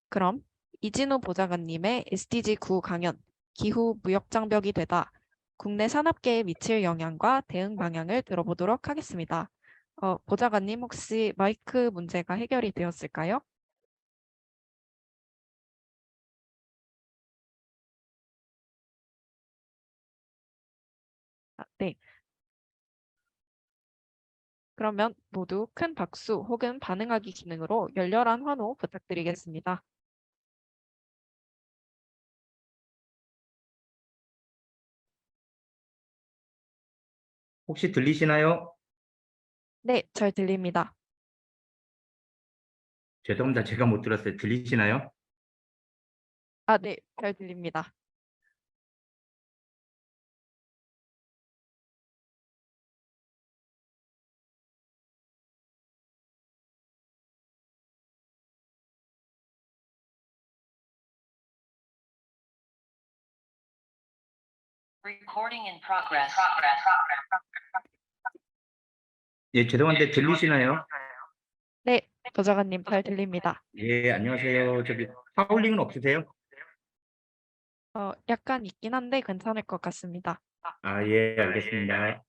그럼 이진우 보좌관님의 SDG 9 강연, 기후 무역장벽이 되다. 국내 산업계에 미칠 영향과 대응 방향을 들어보도록 하겠습니다. 보좌관님 혹시 마이크 문제가 해결이 되었을까요? 네. 그러면 모두 큰 박수 혹은 반응하기 기능으로 열렬한 환호 부탁드리겠습니다. 혹시 들리시나요? 네, 잘 들립니다. 죄송합니다. 제가 못 들었어요. 들리시나요? 아, 네, 잘 들립니다. Recording in progress. 예, 죄송한데 들리시나요? 네, 보좌관님 잘 들립니다. 예, 안녕하세요. 저기 하울링은 없으세요? 약간 있긴 한데 괜찮을 것 같습니다. 아, 예, 알겠습니다.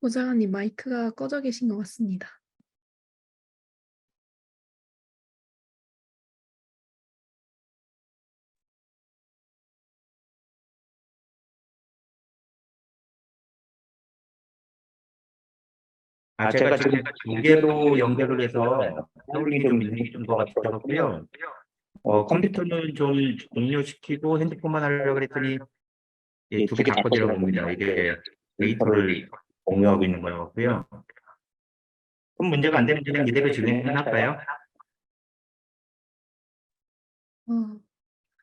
보좌관님 마이크가 꺼져 계신 것 같습니다. 제가 지금 두 개로 연결을 해서 하울링이 좀 있는 것 같더라고요. 컴퓨터는 좀 종료시키고 핸드폰만 하려고 그랬더니 예, 두 개 다 꺼지라고 합니다. 이게 데이터를 공유하고 있는 것 같고요. 그럼 문제가 안 되면 그냥 이대로 진행할까요?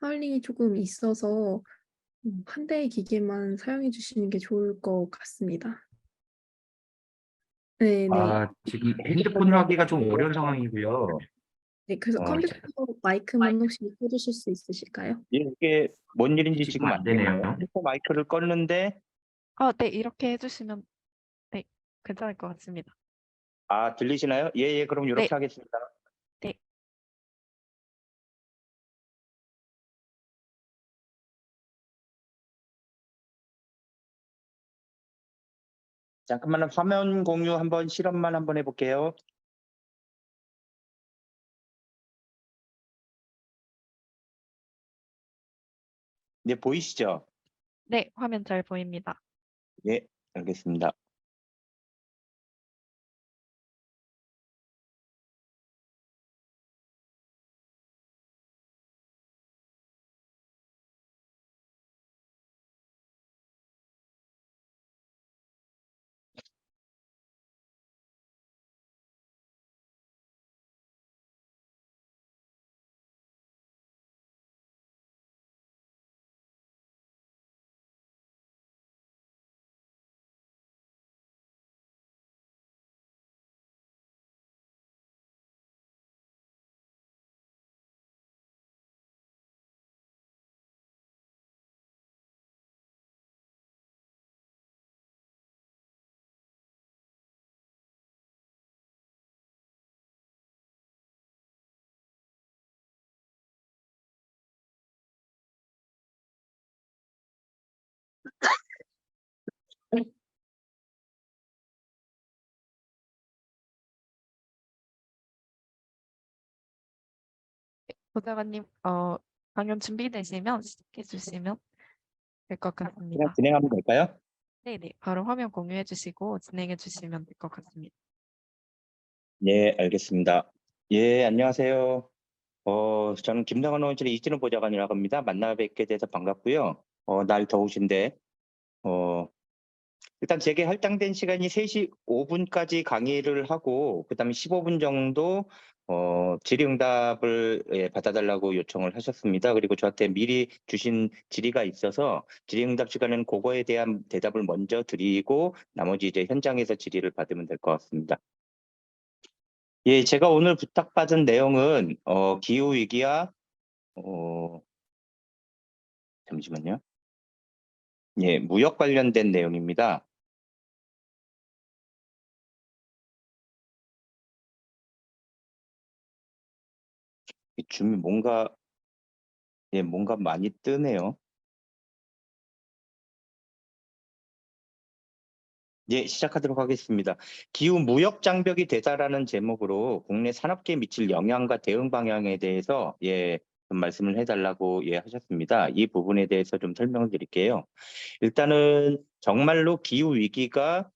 하울링이 조금 있어서 한 대의 기계만 사용해 주시는 게 좋을 것 같습니다. 네, 네. 지금 핸드폰으로 하기가 좀 어려운 상황이고요. 네, 그래서 어, 컴퓨터 마이크만 혹시 켜주실 수 있으실까요? 이게 뭔 일인지 지금 안 되네요. 핸드폰 마이크를 껐는데 네, 이렇게 해주시면 네, 괜찮을 것 같습니다. 들리시나요? 예, 그럼 이렇게 네. 하겠습니다. 네. 잠깐만 화면 공유 한번 실험만 한번 해볼게요. 네, 보이시죠? 네, 화면 잘 보입니다. 예, 알겠습니다. 보좌관님, 강연 준비되시면 시작해 주시면 될 것 그냥 같습니다. 진행하면 될까요? 네네, 바로 화면 공유해 주시고 진행해 주시면 될 것 같습니다. 네, 알겠습니다. 예, 안녕하세요. 저는 김상환 원실의 이진우 보좌관이라고 합니다. 만나 뵙게 돼서 반갑고요. 날 더우신데 일단 제게 할당된 시간이 3시 5분까지 강의를 하고 그다음에 15분 정도 질의응답을 받아달라고 요청을 하셨습니다. 그리고 저한테 미리 주신 질의가 있어서 질의응답 시간에는 그거에 대한 대답을 먼저 드리고 나머지 이제 현장에서 질의를 받으면 될 것 같습니다. 예, 제가 오늘 부탁받은 내용은 기후 위기와 잠시만요. 예, 무역 관련된 내용입니다. 이 줌이 뭔가 많이 뜨네요. 예, 시작하도록 하겠습니다. 기후 무역 장벽이 되다라는 제목으로 국내 산업계에 미칠 영향과 대응 방향에 대해서 좀 말씀을 해달라고 하셨습니다. 이 부분에 대해서 좀 설명을 드릴게요. 일단은 정말로 기후 위기가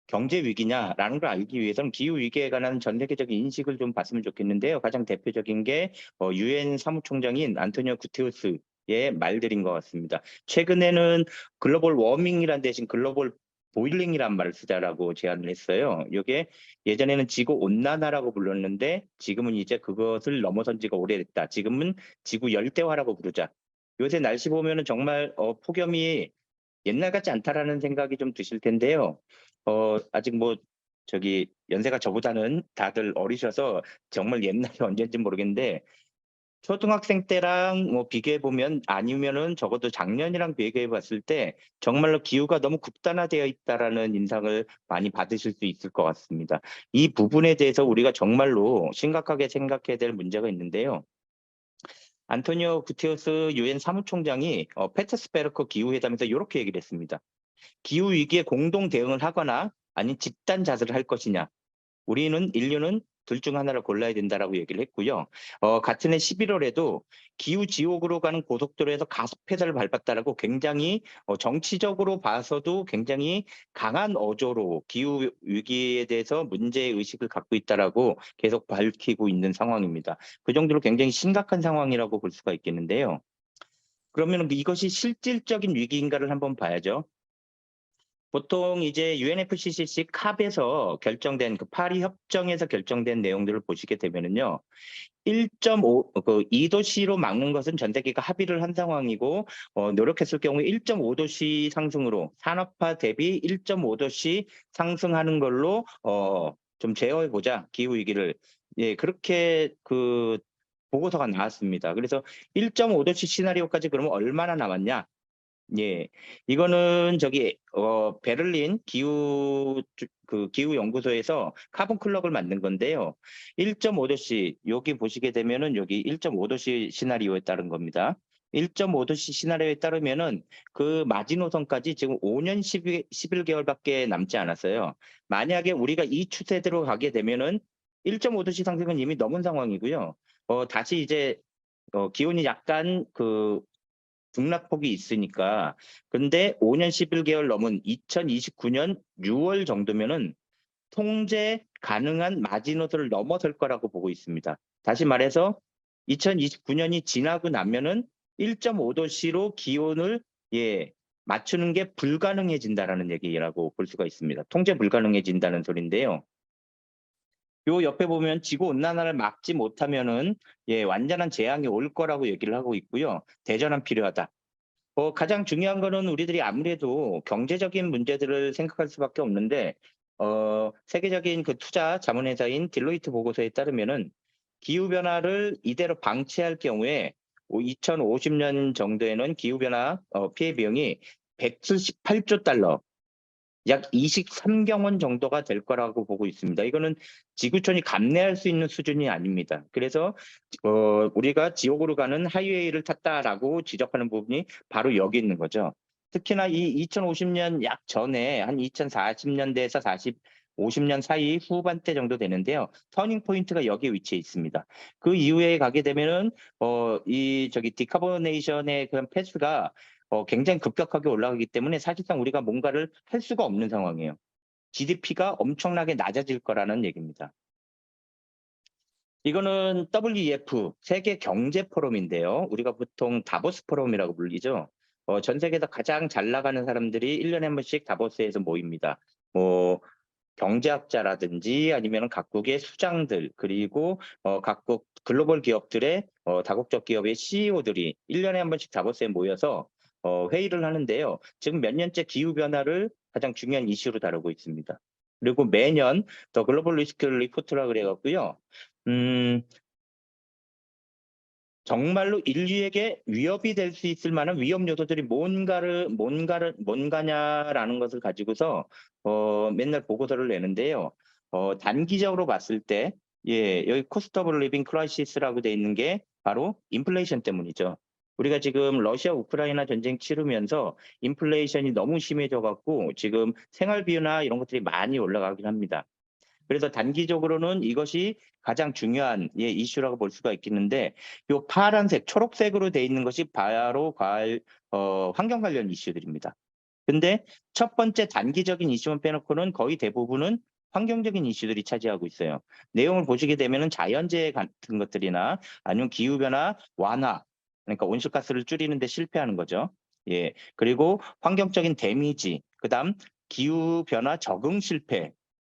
경제 위기냐라는 걸 알기 위해서는 기후 위기에 관한 전 세계적인 인식을 좀 봤으면 좋겠는데요. 가장 대표적인 게 유엔 사무총장인 안토니오 구테우스의 말들인 것 같습니다. 최근에는 글로벌 워밍이란 대신 글로벌 보일링이란 말을 쓰자라고 제안을 했어요. 이게 예전에는 지구 온난화라고 불렀는데 지금은 이제 그것을 넘어선 지가 오래됐다. 지금은 지구 열대화라고 부르자. 요새 날씨 보면은 정말 폭염이 옛날 같지 않다라는 생각이 좀 드실 텐데요. 아직 뭐 연세가 저보다는 다들 어리셔서 정말 옛날이 언제인지 모르겠는데 초등학생 때랑 뭐 비교해 보면 아니면은 적어도 작년이랑 비교해 봤을 때 정말로 기후가 너무 극단화되어 있다라는 인상을 많이 받으실 수 있을 것 같습니다. 이 부분에 대해서 우리가 정말로 심각하게 생각해야 될 문제가 있는데요. 안토니오 구테우스 유엔 사무총장이 페테스베르크 기후회담에서 이렇게 얘기를 했습니다. 기후 위기에 공동 대응을 하거나 아닌 집단 자살을 할 것이냐. 인류는 둘 중 하나를 골라야 된다라고 얘기를 했고요. 같은 해 11월에도 기후 지옥으로 가는 고속도로에서 가속 페달을 밟았다라고 굉장히 정치적으로 봐서도 굉장히 강한 어조로 기후 위기에 대해서 문제 의식을 갖고 있다라고 계속 밝히고 있는 상황입니다. 그 정도로 굉장히 심각한 상황이라고 볼 수가 있겠는데요. 그러면 이것이 실질적인 위기인가를 한번 봐야죠. 보통 이제 UNFCCC 캅에서 결정된 그 파리 협정에서 결정된 내용들을 보시게 되면은요. 1.5 2도씨로 막는 것은 전 세계가 합의를 한 상황이고 노력했을 경우에 1.5도씨 상승으로 산업화 대비 1.5도씨 상승하는 걸로 좀 제어해 보자 기후 위기를 그렇게 그 보고서가 나왔습니다. 그래서 1.5도씨 시나리오까지 그러면 얼마나 남았냐? 예. 이거는 베를린 기후 연구소에서 카본 클럭을 만든 건데요. 1.5도씨 여기 보시게 되면은 여기 1.5도씨 시나리오에 따른 겁니다. 1.5도씨 시나리오에 따르면은 그 마지노선까지 지금 5년 11개월밖에 남지 않았어요. 만약에 우리가 이 추세대로 가게 되면은 1.5도씨 상승은 이미 넘은 상황이고요. 다시 이제 기온이 약간 등락폭이 있으니까 근데 5년 11개월 넘은 2029년 6월 정도면은 통제 가능한 마지노선을 넘어설 거라고 보고 있습니다. 다시 말해서 2029년이 지나고 나면은 1.5도씨로 기온을 맞추는 게 불가능해진다라는 얘기라고 볼 수가 있습니다. 통제 불가능해진다는 소리인데요. 요 옆에 보면 지구 온난화를 막지 못하면은 완전한 재앙이 올 거라고 얘기를 하고 있고요. 대전환 필요하다. 가장 중요한 거는 우리들이 아무래도 경제적인 문제들을 생각할 수밖에 없는데 세계적인 그 투자 자문회사인 딜로이트 보고서에 따르면은 기후 변화를 이대로 방치할 경우에 2050년 정도에는 기후 변화 피해 비용이 178조 달러 약 23경원 정도가 될 거라고 보고 있습니다. 이거는 지구촌이 감내할 수 있는 수준이 아닙니다. 그래서 우리가 지옥으로 가는 하이웨이를 탔다라고 지적하는 부분이 바로 여기 있는 거죠. 특히나 이 2050년 약 전에 한 2040년대에서 50년 사이 후반대 정도 되는데요. 터닝 포인트가 여기에 위치해 있습니다. 그 이후에 가게 되면은 디카보네이션의 그런 패스가 굉장히 급격하게 올라가기 때문에 사실상 우리가 뭔가를 할 수가 없는 상황이에요. GDP가 엄청나게 낮아질 거라는 얘기입니다. 이거는 WEF 세계 경제 포럼인데요. 우리가 보통 다보스 포럼이라고 불리죠. 전 세계에서 가장 잘 나가는 사람들이 1년에 한 번씩 다보스에서 모입니다. 경제학자라든지 아니면 각국의 수장들 그리고 각국 글로벌 기업들의 다국적 기업의 CEO들이 1년에 한 번씩 다보스에 모여서 회의를 하는데요. 지금 몇 년째 기후 변화를 가장 중요한 이슈로 다루고 있습니다. 그리고 매년 더 글로벌 리스크 리포트라 그래갖고요. 정말로 인류에게 위협이 될 수 있을 만한 위험 요소들이 뭔가냐라는 것을 가지고서 맨날 보고서를 내는데요. 단기적으로 봤을 때 여기 코스트 오브 리빙 크라이시스라고 돼 있는 게 바로 인플레이션 때문이죠. 우리가 지금 러시아 우크라이나 전쟁 치르면서 인플레이션이 너무 심해져 갖고 지금 생활비나 이런 것들이 많이 올라가긴 합니다. 그래서 단기적으로는 이것이 가장 중요한 이슈라고 볼 수가 있겠는데 요 파란색, 초록색으로 돼 있는 것이 바로 환경 관련 이슈들입니다. 근데 첫 번째 단기적인 이슈만 빼놓고는 거의 대부분은 환경적인 이슈들이 차지하고 있어요. 내용을 보시게 되면은 자연재해 같은 것들이나 아니면 기후변화 완화, 그러니까 온실가스를 줄이는 데 실패하는 거죠. 그리고 환경적인 데미지, 그다음 기후변화 적응 실패,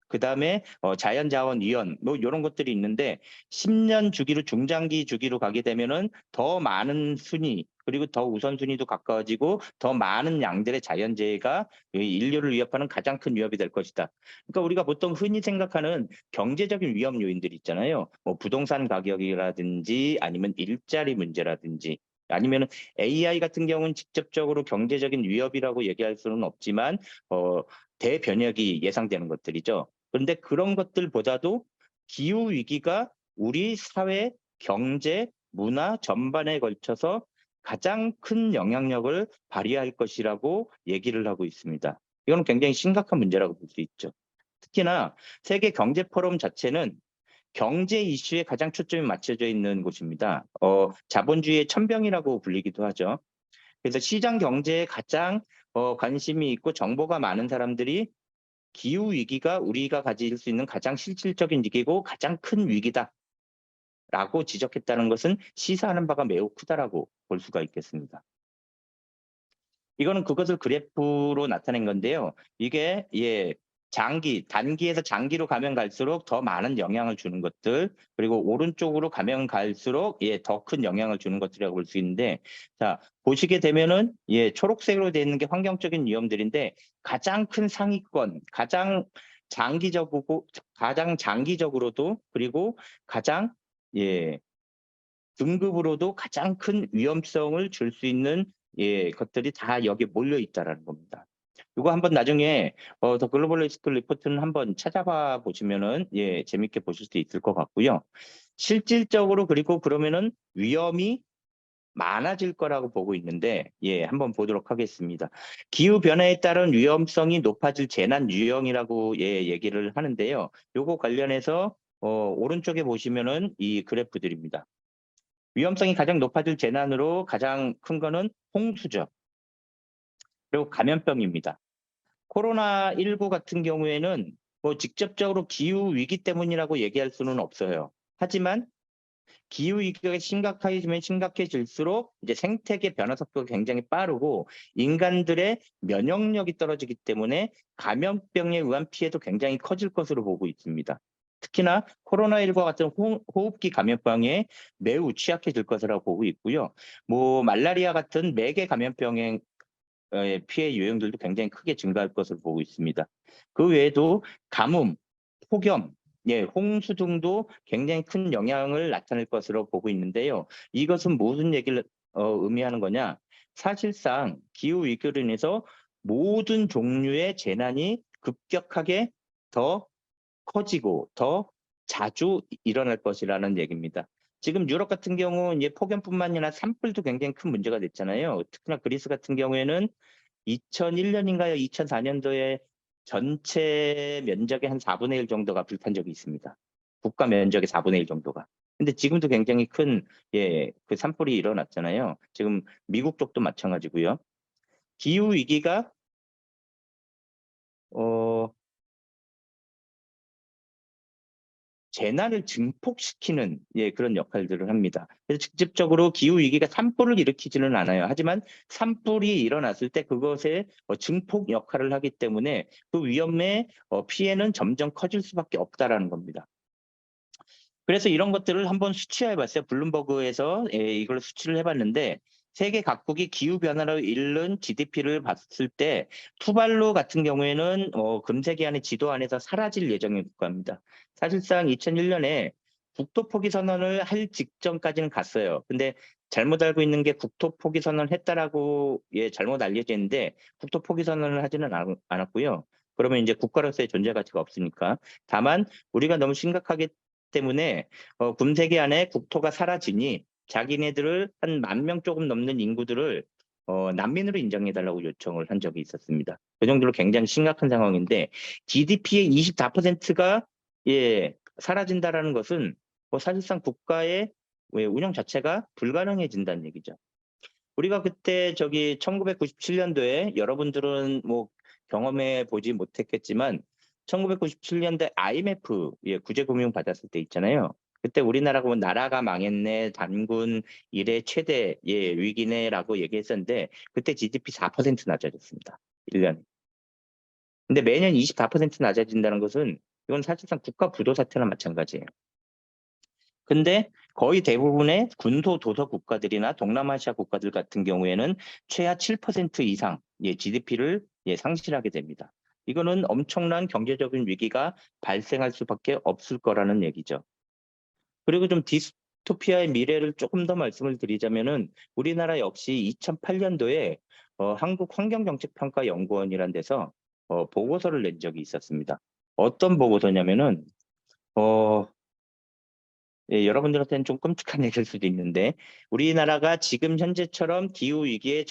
그다음에 자연자원 위원 뭐 이런 것들이 있는데 10년 주기로 중장기 주기로 가게 되면은 더 많은 순위 그리고 더 우선순위도 가까워지고 더 많은 양들의 자연재해가 인류를 위협하는 가장 큰 위협이 될 것이다. 그러니까 우리가 보통 흔히 생각하는 경제적인 위험 요인들이 있잖아요. 뭐 부동산 가격이라든지 아니면 일자리 문제라든지 아니면 AI 같은 경우는 직접적으로 경제적인 위협이라고 얘기할 수는 없지만 대변혁이 예상되는 것들이죠. 그런데 그런 것들보다도 기후 위기가 우리 사회, 경제, 문화 전반에 걸쳐서 가장 큰 영향력을 발휘할 것이라고 얘기를 하고 있습니다. 이건 굉장히 심각한 문제라고 볼 수 있죠. 특히나 세계 경제 포럼 자체는 경제 이슈에 가장 초점이 맞춰져 있는 곳입니다. 자본주의의 천병이라고 불리기도 하죠. 그래서 시장 경제에 가장 관심이 있고 정보가 많은 사람들이 기후 위기가 우리가 가질 수 있는 가장 실질적인 위기고 가장 큰 위기다라고 지적했다는 것은 시사하는 바가 매우 크다라고 볼 수가 있겠습니다. 이거는 그것을 그래프로 나타낸 건데요. 이게 단기에서 장기로 가면 갈수록 더 많은 영향을 주는 것들, 그리고 오른쪽으로 가면 갈수록 더 큰 영향을 주는 것들이라고 볼 수 있는데, 자, 보시게 되면은 초록색으로 되어 있는 게 환경적인 위험들인데 가장 큰 상위권, 가장 장기적으로도 그리고 가장 등급으로도 가장 큰 위험성을 줄 수 있는 것들이 다 여기에 몰려 있다라는 겁니다. 이거 한번 나중에 더 글로벌 리스크 리포트는 한번 찾아봐 보시면은 재밌게 보실 수 있을 것 같고요. 실질적으로 그리고 그러면은 위험이 많아질 거라고 보고 있는데 한번 보도록 하겠습니다. 기후 변화에 따른 위험성이 높아질 재난 유형이라고 얘기를 하는데요. 요거 관련해서 오른쪽에 보시면은 이 그래프들입니다. 위험성이 가장 높아질 재난으로 가장 큰 거는 홍수죠. 그리고 감염병입니다. 코로나19 같은 경우에는 뭐 직접적으로 기후 위기 때문이라고 얘기할 수는 없어요. 하지만 기후 위기가 심각해지면 심각해질수록 이제 생태계 변화 속도가 굉장히 빠르고 인간들의 면역력이 떨어지기 때문에 감염병에 의한 피해도 굉장히 커질 것으로 보고 있습니다. 특히나 코로나19와 같은 호흡기 감염병에 매우 취약해질 것이라고 보고 있고요. 뭐 말라리아 같은 매개 감염병의 피해 유형들도 굉장히 크게 증가할 것으로 보고 있습니다. 그 외에도 가뭄, 폭염, 홍수 등도 굉장히 큰 영향을 나타낼 것으로 보고 있는데요. 이것은 무슨 얘기를 의미하는 거냐? 사실상 기후 위기로 인해서 모든 종류의 재난이 급격하게 더 커지고 더 자주 일어날 것이라는 얘기입니다. 지금 유럽 같은 경우 이제 폭염뿐만 아니라 산불도 굉장히 큰 문제가 됐잖아요. 특히나 그리스 같은 경우에는 2001년인가요? 2004년도에 전체 면적의 한 4분의 1 정도가 불탄 적이 있습니다. 국가 면적의 4분의 1 정도가. 근데 지금도 굉장히 큰 그 산불이 일어났잖아요. 지금 미국 쪽도 마찬가지고요. 기후 위기가 재난을 증폭시키는 그런 역할들을 합니다. 그래서 직접적으로 기후 위기가 산불을 일으키지는 않아요. 하지만 산불이 일어났을 때 그것에 증폭 역할을 하기 때문에 그 위험의 피해는 점점 커질 수밖에 없다라는 겁니다. 그래서 이런 것들을 한번 수치해봤어요. 블룸버그에서 이걸 수치를 해봤는데 세계 각국이 기후 변화로 잃는 GDP를 봤을 때 투발루 같은 경우에는 금세기 안에 지도 안에서 사라질 예정인 국가입니다. 사실상 2001년에 국토 포기 선언을 할 직전까지는 갔어요. 근데 잘못 알고 있는 게 국토 포기 선언을 했다라고 잘못 알려져 있는데 국토 포기 선언을 하지는 않았고요. 그러면 이제 국가로서의 존재 가치가 없으니까. 다만 우리가 너무 심각하기 때문에 금세기 안에 국토가 사라지니 자기네들을 한 10,000명 조금 넘는 인구들을 난민으로 인정해달라고 요청을 한 적이 있었습니다. 그 정도로 굉장히 심각한 상황인데 GDP의 24%가 사라진다라는 것은 사실상 국가의 운영 자체가 불가능해진다는 얘기죠. 우리가 그때 1997년도에 여러분들은 뭐 경험해 보지 못했겠지만 1997년대 IMF 구제금융 받았을 때 있잖아요. 그때 우리나라가 보면 나라가 망했네, 단군 이래 최대 위기네라고 얘기했었는데 그때 GDP 4% 낮아졌습니다. 1년에. 근데 매년 24% 낮아진다는 것은 이건 사실상 국가 부도 사태나 마찬가지예요. 근데 거의 대부분의 군소 도서 국가들이나 동남아시아 국가들 같은 경우에는 최하 7% 이상 GDP를 상실하게 됩니다. 이거는 엄청난 경제적인 위기가 발생할 수밖에 없을 거라는 얘기죠. 그리고 좀 디스토피아의 미래를 조금 더 말씀을 드리자면은 우리나라 역시 2008년도에 한국환경정책평가연구원이라는 데서 보고서를 낸 적이 있었습니다. 어떤 보고서냐면은 여러분들한테는 좀 끔찍한 얘기일 수도 있는데 우리나라가 지금 현재처럼 기후 위기에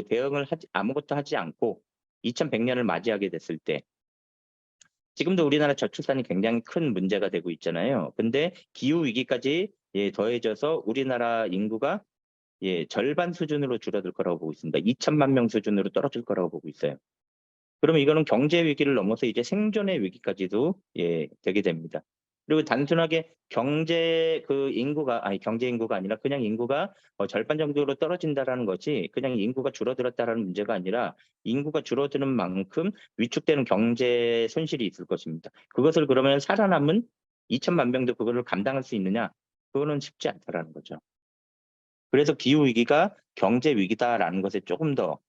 대응을 아무것도 하지 않고 2100년을 맞이하게 됐을 때 지금도 우리나라 저출산이 굉장히 큰 문제가 되고 있잖아요. 근데 기후 위기까지 더해져서 우리나라 인구가 절반 수준으로 줄어들 거라고 보고 있습니다. 2천만 명 수준으로 떨어질 거라고 보고 있어요. 그러면 이거는 경제 위기를 넘어서 이제 생존의 위기까지도 되게 됩니다. 그리고 단순하게 경제 인구가 아니라 그냥 인구가 절반 정도로 떨어진다라는 것이 그냥 인구가 줄어들었다라는 문제가 아니라 인구가 줄어드는 만큼 위축되는 경제 손실이 있을 것입니다. 그것을 그러면 살아남은 2천만 명도 그거를 감당할 수 있느냐? 그거는 쉽지 않다라는 거죠. 그래서 기후 위기가 경제 위기다라는 것에 조금 더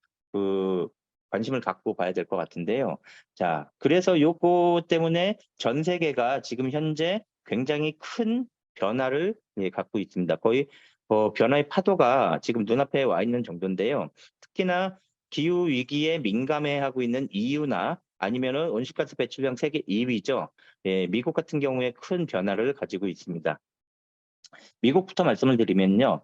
관심을 갖고 봐야 될 것 같은데요. 자, 그래서 요거 때문에 전 세계가 지금 현재 굉장히 큰 변화를 갖고 있습니다. 거의 변화의 파도가 지금 눈앞에 와 있는 정도인데요. 특히나 기후 위기에 민감해하고 있는 EU나 아니면은 온실가스 배출량 세계 2위죠. 미국 같은 경우에 큰 변화를 가지고 있습니다. 미국부터 말씀을 드리면요.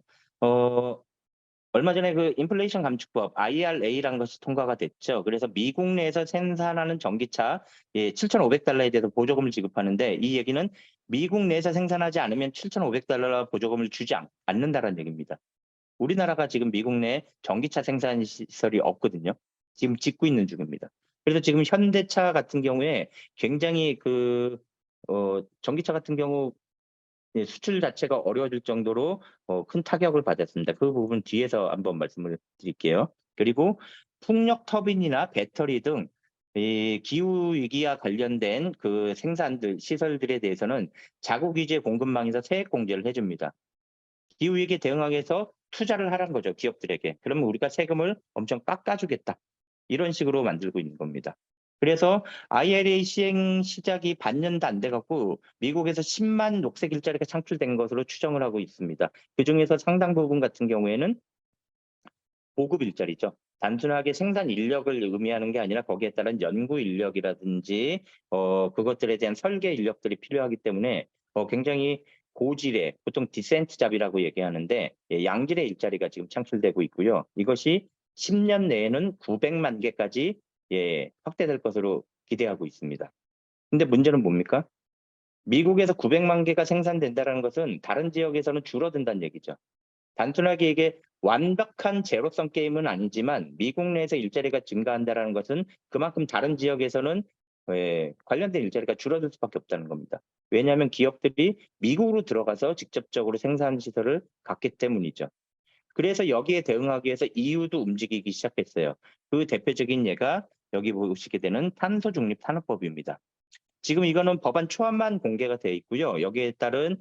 얼마 전에 그 인플레이션 감축법 IRA라는 것이 통과가 됐죠. 그래서 미국 내에서 생산하는 전기차 7,500달러에 대해서 보조금을 지급하는데 이 얘기는 미국 내에서 생산하지 않으면 7,500달러 보조금을 주지 않는다는 얘기입니다. 우리나라가 지금 미국 내 전기차 생산 시설이 없거든요. 지금 짓고 있는 중입니다. 그래서 지금 현대차 같은 경우에 굉장히 전기차 같은 경우 수출 자체가 어려워질 정도로 큰 타격을 받았습니다. 그 부분 뒤에서 한번 말씀을 드릴게요. 그리고 풍력 터빈이나 배터리 등 기후 위기와 관련된 그 시설들에 대해서는 자국 위주의 공급망에서 세액 공제를 해줍니다. 기후 위기에 대응하기 위해서 투자를 하라는 거죠, 기업들에게. 그러면 우리가 세금을 엄청 깎아주겠다. 이런 식으로 만들고 있는 겁니다. 그래서 IRA 시행 시작이 반년도 안 돼갖고 미국에서 10만 녹색 일자리가 창출된 것으로 추정을 하고 있습니다. 그중에서 상당 부분 같은 경우에는 보급 일자리죠. 단순하게 생산 인력을 의미하는 게 아니라 거기에 따른 연구 인력이라든지 그것들에 대한 설계 인력들이 필요하기 때문에 굉장히 고질의 보통 디센트 잡이라고 얘기하는데 양질의 일자리가 지금 창출되고 있고요. 이것이 10년 내에는 900만 개까지 확대될 것으로 기대하고 있습니다. 근데 문제는 뭡니까? 미국에서 900만 개가 생산된다는 것은 다른 지역에서는 줄어든다는 얘기죠. 단순하게 이게 완벽한 제로섬 게임은 아니지만 미국 내에서 일자리가 증가한다는 것은 그만큼 다른 지역에서는 관련된 일자리가 줄어들 수밖에 없다는 겁니다. 왜냐하면 기업들이 미국으로 들어가서 직접적으로 생산 시설을 갖기 때문이죠. 그래서 여기에 대응하기 위해서 EU도 움직이기 시작했어요. 그 대표적인 예가 여기 보시게 되는 탄소 중립 산업법입니다. 지금 이거는 법안 초안만 공개가 되어 있고요. 여기에 따른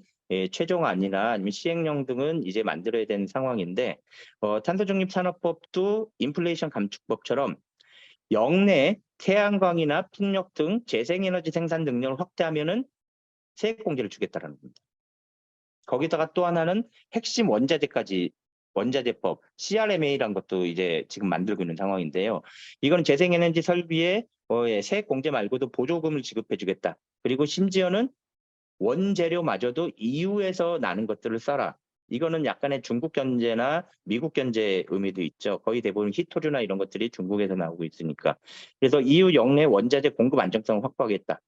최종안이나 아니면 시행령 등은 이제 만들어야 되는 상황인데 탄소 중립 산업법도 인플레이션 감축법처럼 영내 태양광이나 풍력 등 재생에너지 생산 능력을 확대하면은 세액 공제를 주겠다라는 겁니다. 거기다가 또 하나는 핵심 원자재법 CRMA라는 것도 이제 지금 만들고 있는 상황인데요. 이건 재생에너지 설비에 세액 공제 말고도 보조금을 지급해주겠다. 그리고 심지어는 원재료마저도 EU에서 나는 것들을 써라. 이거는 약간의 중국 견제나 미국 견제 의미도 있죠. 거의 대부분 히토류나 이런 것들이 중국에서 나오고 있으니까. 그래서 EU 영내 원자재 공급 안정성을 확보하겠다.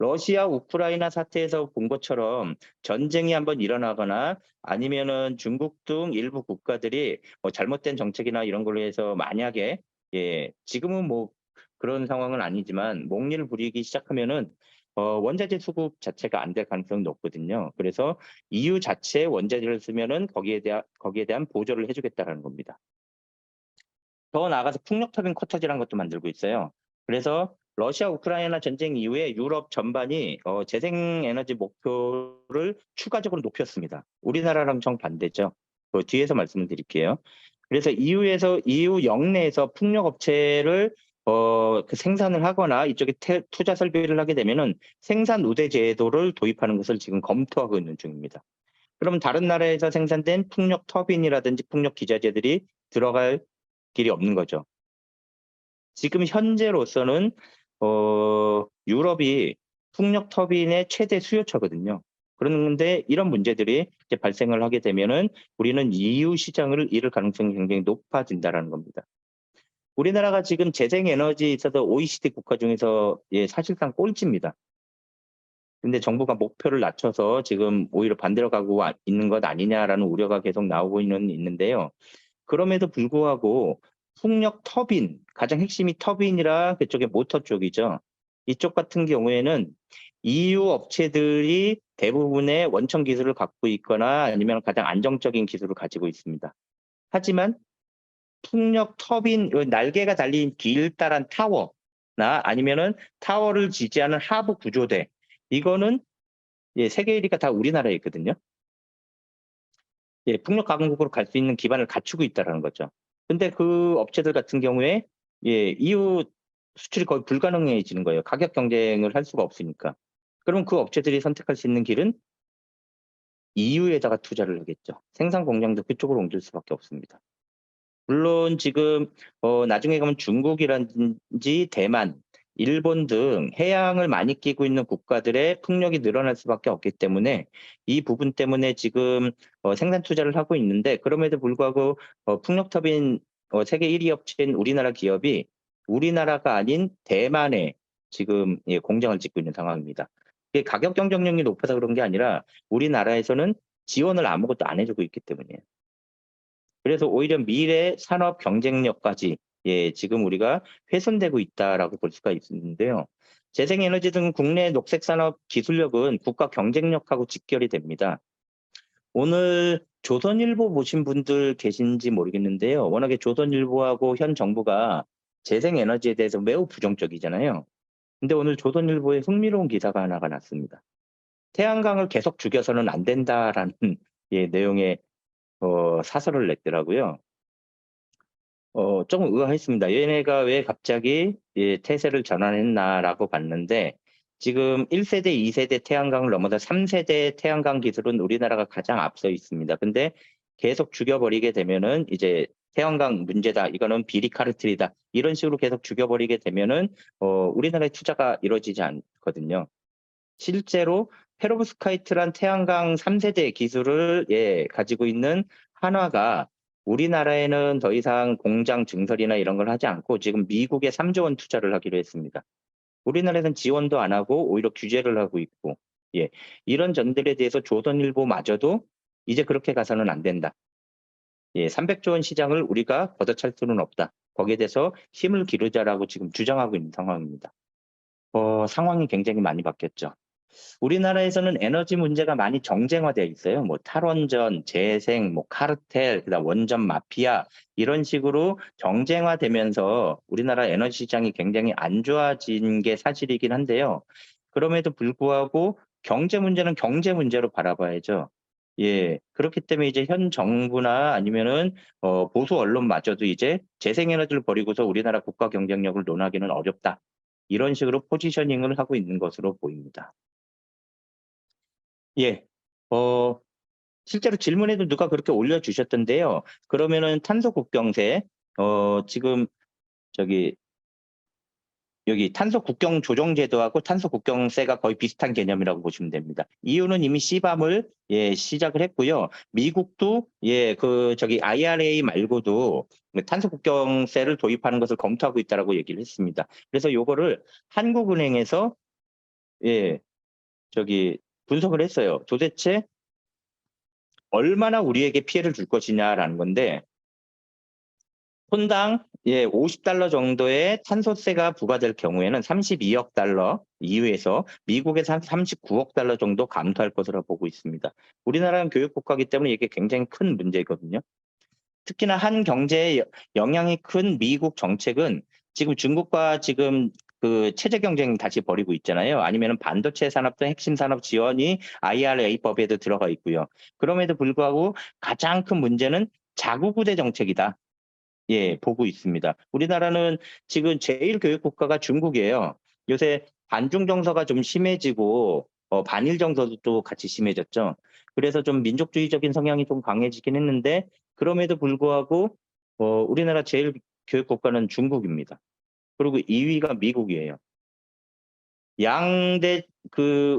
러시아 우크라이나 사태에서 본 것처럼 전쟁이 한번 일어나거나 아니면은 중국 등 일부 국가들이 잘못된 정책이나 이런 걸로 해서 만약에 지금은 뭐 그런 상황은 아니지만 목리를 부리기 시작하면은 원자재 수급 자체가 안 될 가능성이 높거든요. 그래서 EU 자체의 원자재를 쓰면은 거기에 대한 보조를 해주겠다라는 겁니다. 더 나아가서 풍력 터빈 쿼터제라는 것도 만들고 있어요. 그래서 러시아 우크라이나 전쟁 이후에 유럽 전반이 재생에너지 목표를 추가적으로 높였습니다. 우리나라랑 정반대죠. 그 뒤에서 말씀을 드릴게요. 그래서 EU 영내에서 풍력 업체를 그 생산을 하거나 이쪽에 투자 설비를 하게 되면은 생산 우대 제도를 도입하는 것을 지금 검토하고 있는 중입니다. 그러면 다른 나라에서 생산된 풍력 터빈이라든지 풍력 기자재들이 들어갈 길이 없는 거죠. 지금 현재로서는 유럽이 풍력 터빈의 최대 수요처거든요. 그런데 이런 문제들이 이제 발생을 하게 되면은 우리는 EU 시장을 잃을 가능성이 굉장히 높아진다라는 겁니다. 우리나라가 지금 재생에너지에 있어서 OECD 국가 중에서 사실상 꼴찌입니다. 근데 정부가 목표를 낮춰서 지금 오히려 반대로 가고 있는 것 아니냐라는 우려가 계속 나오고 있는데요. 그럼에도 불구하고 풍력 터빈, 가장 핵심이 터빈이라 그쪽에 모터 쪽이죠. 이쪽 같은 경우에는 EU 업체들이 대부분의 원천 기술을 갖고 있거나 아니면 가장 안정적인 기술을 가지고 있습니다. 하지만 풍력 터빈, 날개가 달린 길다란 타워나 아니면은 타워를 지지하는 하부 구조대, 이거는 세계 1위가 다 우리나라에 있거든요. 풍력 가공국으로 갈 수 있는 기반을 갖추고 있다는 거죠. 근데 그 업체들 같은 경우에 EU 수출이 거의 불가능해지는 거예요. 가격 경쟁을 할 수가 없으니까. 그럼 그 업체들이 선택할 수 있는 길은 EU에다가 투자를 하겠죠. 생산 공장도 그쪽으로 옮길 수밖에 없습니다. 물론 지금 나중에 가면 중국이라든지 대만, 일본 등 해양을 많이 끼고 있는 국가들의 풍력이 늘어날 수밖에 없기 때문에 이 부분 때문에 지금 생산 투자를 하고 있는데, 그럼에도 불구하고 풍력 터빈 세계 1위 업체인 우리나라 기업이 우리나라가 아닌 대만에 지금 공장을 짓고 있는 상황입니다. 이게 가격 경쟁력이 높아서 그런 게 아니라 우리나라에서는 지원을 아무것도 안 해주고 있기 때문이에요. 그래서 오히려 미래 산업 경쟁력까지 지금 우리가 훼손되고 있다라고 볼 수가 있는데요. 재생에너지 등 국내 녹색 산업 기술력은 국가 경쟁력하고 직결이 됩니다. 오늘 조선일보 보신 분들 계신지 모르겠는데요. 워낙에 조선일보하고 현 정부가 재생에너지에 대해서 매우 부정적이잖아요. 근데 오늘 조선일보에 흥미로운 기사가 하나가 났습니다. 태양광을 계속 죽여서는 안 된다라는 내용의 사설을 냈더라고요. 조금 의아했습니다. 얘네가 왜 갑자기 태세를 전환했나라고 봤는데, 지금 1세대, 2세대 태양광을 넘어서 3세대 태양광 기술은 우리나라가 가장 앞서 있습니다. 근데 계속 죽여버리게 되면은 이제 태양광 문제다, 이거는 비리 카르텔이다, 이런 식으로 계속 죽여버리게 되면은 우리나라의 투자가 이루어지지 않거든요. 실제로 페로브스카이트란 태양광 3세대 기술을 가지고 있는 한화가 우리나라에는 더 이상 공장 증설이나 이런 걸 하지 않고 지금 미국에 3조 원 투자를 하기로 했습니다. 우리나라에서는 지원도 안 하고 오히려 규제를 하고 있고, 이런 점들에 대해서 조선일보마저도 이제 그렇게 가서는 안 된다. 300조 원 시장을 우리가 걷어찰 수는 없다. 거기에 대해서 힘을 기르자라고 지금 주장하고 있는 상황입니다. 상황이 굉장히 많이 바뀌었죠. 우리나라에서는 에너지 문제가 많이 정쟁화되어 있어요. 뭐 탈원전, 재생, 뭐 카르텔, 그다음 원전 마피아 이런 식으로 정쟁화되면서 우리나라 에너지 시장이 굉장히 안 좋아진 게 사실이긴 한데요. 그럼에도 불구하고 경제 문제는 경제 문제로 바라봐야죠. 예, 그렇기 때문에 이제 현 정부나 아니면은 보수 언론마저도 이제 재생에너지를 버리고서 우리나라 국가 경쟁력을 논하기는 어렵다. 이런 식으로 포지셔닝을 하고 있는 것으로 보입니다. 예. 어 실제로 질문에도 누가 그렇게 올려주셨던데요. 그러면은 탄소 국경세 지금 저기 여기 탄소 국경 조정 제도하고 탄소 국경세가 거의 비슷한 개념이라고 보시면 됩니다. EU는 이미 CBAM을 시작을 했고요. 미국도 저기 IRA 말고도 탄소 국경세를 도입하는 것을 검토하고 있다라고 얘기를 했습니다. 그래서 요거를 한국은행에서 저기 분석을 했어요. 도대체 얼마나 우리에게 피해를 줄 것이냐라는 건데 톤당 $50 정도의 탄소세가 부과될 경우에는 32억 달러 이후에서 미국에서 한 39억 달러 정도 감소할 것으로 보고 있습니다. 우리나라는 교육 국가이기 때문에 이게 굉장히 큰 문제거든요. 특히나 한 경제에 영향이 큰 미국 정책은 지금 중국과 지금 그 체제 경쟁 다시 벌이고 있잖아요. 아니면은 반도체 산업 등 핵심 산업 지원이 IRA법에도 들어가 있고요. 그럼에도 불구하고 가장 큰 문제는 자구부대 정책이다. 보고 있습니다. 우리나라는 지금 제일 교육 국가가 중국이에요. 요새 반중 정서가 좀 심해지고 반일 정서도 또 같이 심해졌죠. 그래서 좀 민족주의적인 성향이 좀 강해지긴 했는데 그럼에도 불구하고 우리나라 제일 교육 국가는 중국입니다. 그리고 2위가 미국이에요. 양대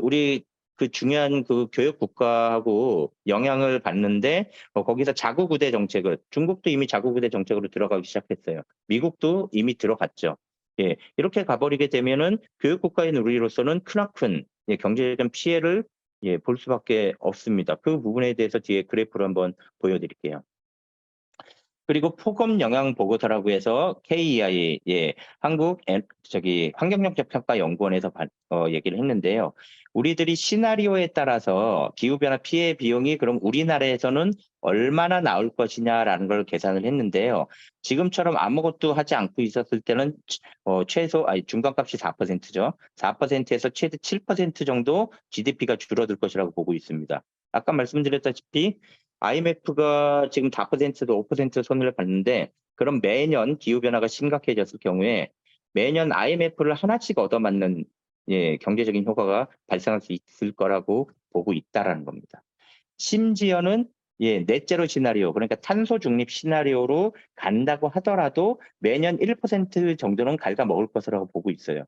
우리 그 중요한 그 교육 국가하고 영향을 받는데 거기서 자구부대 정책을 중국도 이미 자구부대 정책으로 들어가기 시작했어요. 미국도 이미 들어갔죠. 이렇게 가버리게 되면은 교육 국가인 우리로서는 크나큰 경제적인 피해를 볼 수밖에 없습니다. 그 부분에 대해서 뒤에 그래프를 한번 보여드릴게요. 그리고 폭염 영향 보고서라고 해서 KEI 한국 환경영적 평가 연구원에서 얘기를 했는데요. 우리들이 시나리오에 따라서 기후 변화 피해 비용이 그럼 우리나라에서는 얼마나 나올 것이냐라는 걸 계산을 했는데요. 지금처럼 아무것도 하지 않고 있었을 때는 중간값이 4%죠. 4%에서 최대 7% 정도 GDP가 줄어들 것이라고 보고 있습니다. 아까 말씀드렸다시피 IMF가 지금 4%도 5% 손을 봤는데 그럼 매년 기후변화가 심각해졌을 경우에 매년 IMF를 하나씩 얻어맞는 경제적인 효과가 발생할 수 있을 거라고 보고 있다라는 겁니다. 심지어는 넷제로 시나리오 그러니까 탄소 중립 시나리오로 간다고 하더라도 매년 1% 정도는 갉아먹을 것이라고 보고 있어요.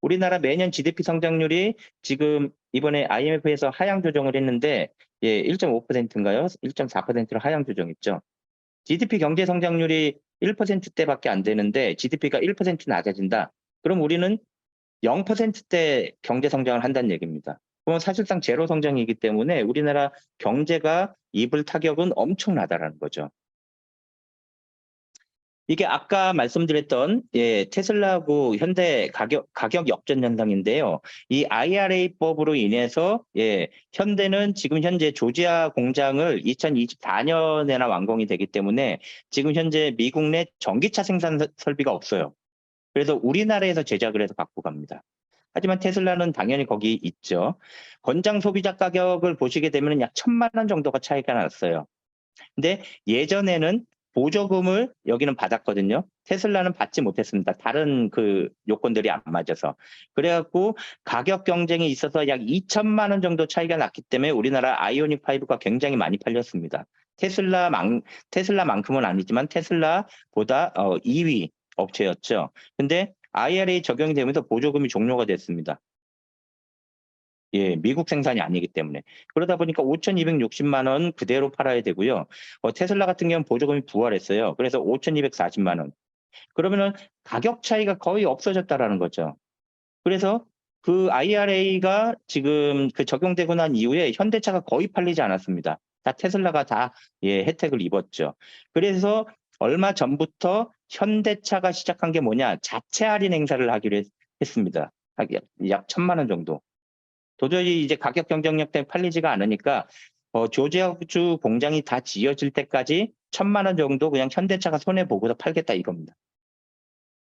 우리나라 매년 GDP 성장률이 지금 이번에 IMF에서 하향 조정을 했는데 1.5%인가요? 1.4%로 하향 조정했죠. GDP 경제 성장률이 1%대밖에 안 되는데 GDP가 1% 낮아진다. 그럼 우리는 0%대 경제 성장을 한다는 얘기입니다. 그럼 사실상 제로 성장이기 때문에 우리나라 경제가 입을 타격은 엄청나다라는 거죠. 이게 아까 말씀드렸던 테슬라하고 현대 가격 역전 현상인데요. 이 IRA법으로 인해서 현대는 지금 현재 조지아 공장을 2024년에나 완공이 되기 때문에 지금 현재 미국 내 전기차 생산 설비가 없어요. 그래서 우리나라에서 제작을 해서 갖고 갑니다. 하지만 테슬라는 당연히 거기 있죠. 권장 소비자 가격을 보시게 되면 약 1,000만 원 정도가 차이가 났어요. 근데 예전에는 보조금을 여기는 받았거든요. 테슬라는 받지 못했습니다. 다른 그 요건들이 안 맞아서. 그래갖고 가격 경쟁이 있어서 약 2천만 원 정도 차이가 났기 때문에 우리나라 아이오닉 5가 굉장히 많이 팔렸습니다. 테슬라만큼은 아니지만 테슬라보다 2위 업체였죠. 근데 IRA 적용이 되면서 보조금이 종료가 됐습니다. 미국 생산이 아니기 때문에. 그러다 보니까 5,260만 원 그대로 팔아야 되고요. 테슬라 같은 경우는 보조금이 부활했어요. 그래서 5,240만 원. 그러면은 가격 차이가 거의 없어졌다라는 거죠. 그래서 그 IRA가 지금 그 적용되고 난 이후에 현대차가 거의 팔리지 않았습니다. 다 테슬라가 다 혜택을 입었죠. 그래서 얼마 전부터 현대차가 시작한 게 뭐냐? 자체 할인 행사를 하기로 했습니다. 약 1,000만 원 정도. 도저히 이제 가격 경쟁력 때문에 팔리지가 않으니까 조지아주 공장이 다 지어질 때까지 1,000만 원 정도 그냥 현대차가 손해 보고서 팔겠다 이겁니다.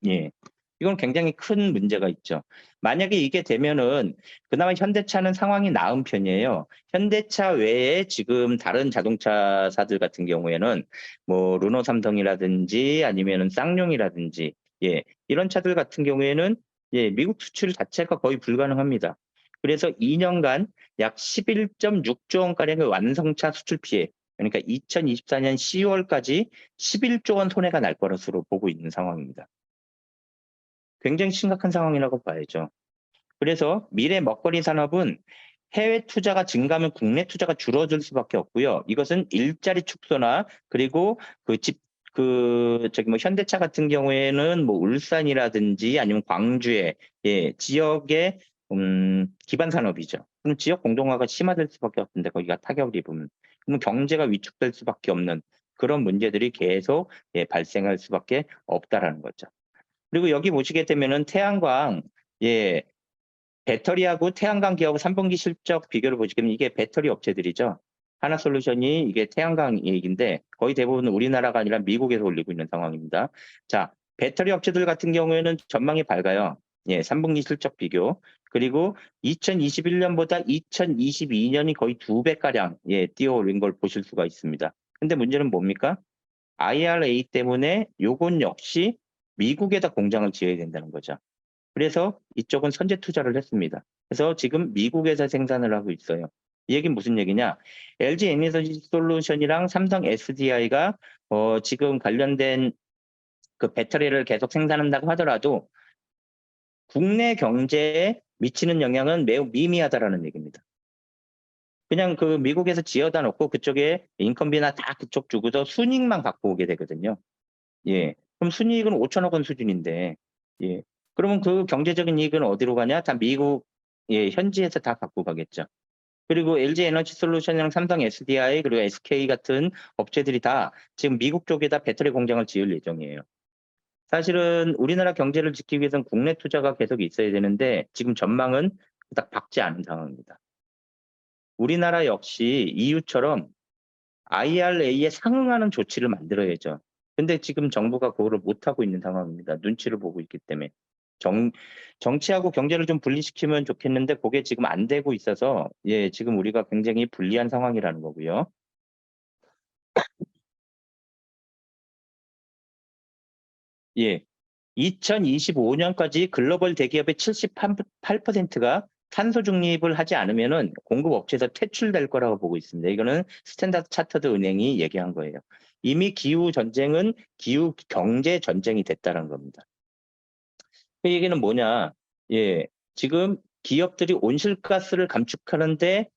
예. 이건 굉장히 큰 문제가 있죠. 만약에 이게 되면은 그나마 현대차는 상황이 나은 편이에요. 현대차 외에 지금 다른 자동차사들 같은 경우에는 뭐 르노 삼성이라든지 아니면은 쌍용이라든지 예, 이런 차들 같은 경우에는 예, 미국 수출 자체가 거의 불가능합니다. 그래서 2년간 약 11.6조 원가량의 완성차 수출 피해, 그러니까 2024년 10월까지 11조 원 손해가 날 것으로 보고 있는 상황입니다. 굉장히 심각한 상황이라고 봐야죠. 그래서 미래 먹거리 산업은 해외 투자가 증가하면 국내 투자가 줄어들 수밖에 없고요. 이것은 일자리 축소나 그리고 뭐 현대차 같은 경우에는 뭐 울산이라든지 아니면 광주의 예, 지역의 기반 산업이죠. 그럼 지역 공동화가 심화될 수밖에 없는데 거기가 타격을 입으면 그럼 경제가 위축될 수밖에 없는 그런 문제들이 계속 예, 발생할 수밖에 없다라는 거죠. 그리고 여기 보시게 되면은 태양광, 예, 배터리하고 태양광 기업 3분기 실적 비교를 보시게 되면 이게 배터리 업체들이죠. 하나솔루션이 이게 태양광 얘기인데 거의 대부분 우리나라가 아니라 미국에서 올리고 있는 상황입니다. 자, 배터리 업체들 같은 경우에는 전망이 밝아요. 예, 3분기 실적 비교. 그리고 2021년보다 2022년이 거의 2배가량 예, 뛰어올린 걸 보실 수가 있습니다. 근데 문제는 뭡니까? IRA 때문에 요건 역시 미국에다 공장을 지어야 된다는 거죠. 그래서 이쪽은 선제 투자를 했습니다. 그래서 지금 미국에서 생산을 하고 있어요. 이 얘기는 무슨 얘기냐? LG 에너지 솔루션이랑 삼성 SDI가 지금 관련된 그 배터리를 계속 생산한다고 하더라도 국내 경제에 미치는 영향은 매우 미미하다라는 얘기입니다. 그냥 그 미국에서 지어다 놓고 그쪽에 인건비나 다 그쪽 주고서 순이익만 갖고 오게 되거든요. 예. 그럼 순이익은 5천억 원 수준인데, 예. 그러면 그 경제적인 이익은 어디로 가냐? 다 미국, 예, 현지에서 다 갖고 가겠죠. 그리고 LG 에너지 솔루션이랑 삼성 SDI 그리고 SK 같은 업체들이 다 지금 미국 쪽에다 배터리 공장을 지을 예정이에요. 사실은 우리나라 경제를 지키기 위해서는 국내 투자가 계속 있어야 되는데 지금 전망은 딱 밝지 않은 상황입니다. 우리나라 역시 EU처럼 IRA에 상응하는 조치를 만들어야죠. 근데 지금 정부가 그거를 못하고 있는 상황입니다. 눈치를 보고 있기 때문에. 정치하고 경제를 좀 분리시키면 좋겠는데 그게 지금 안 되고 있어서 예, 지금 우리가 굉장히 불리한 상황이라는 거고요. 예. 2025년까지 글로벌 대기업의 78%가 탄소 중립을 하지 않으면은 공급 업체에서 퇴출될 거라고 보고 있습니다. 이거는 스탠다드 차터드 은행이 얘기한 거예요. 이미 기후 전쟁은 기후 경제 전쟁이 됐다는 겁니다. 그 얘기는 뭐냐? 예. 지금 기업들이 온실가스를 감축하는데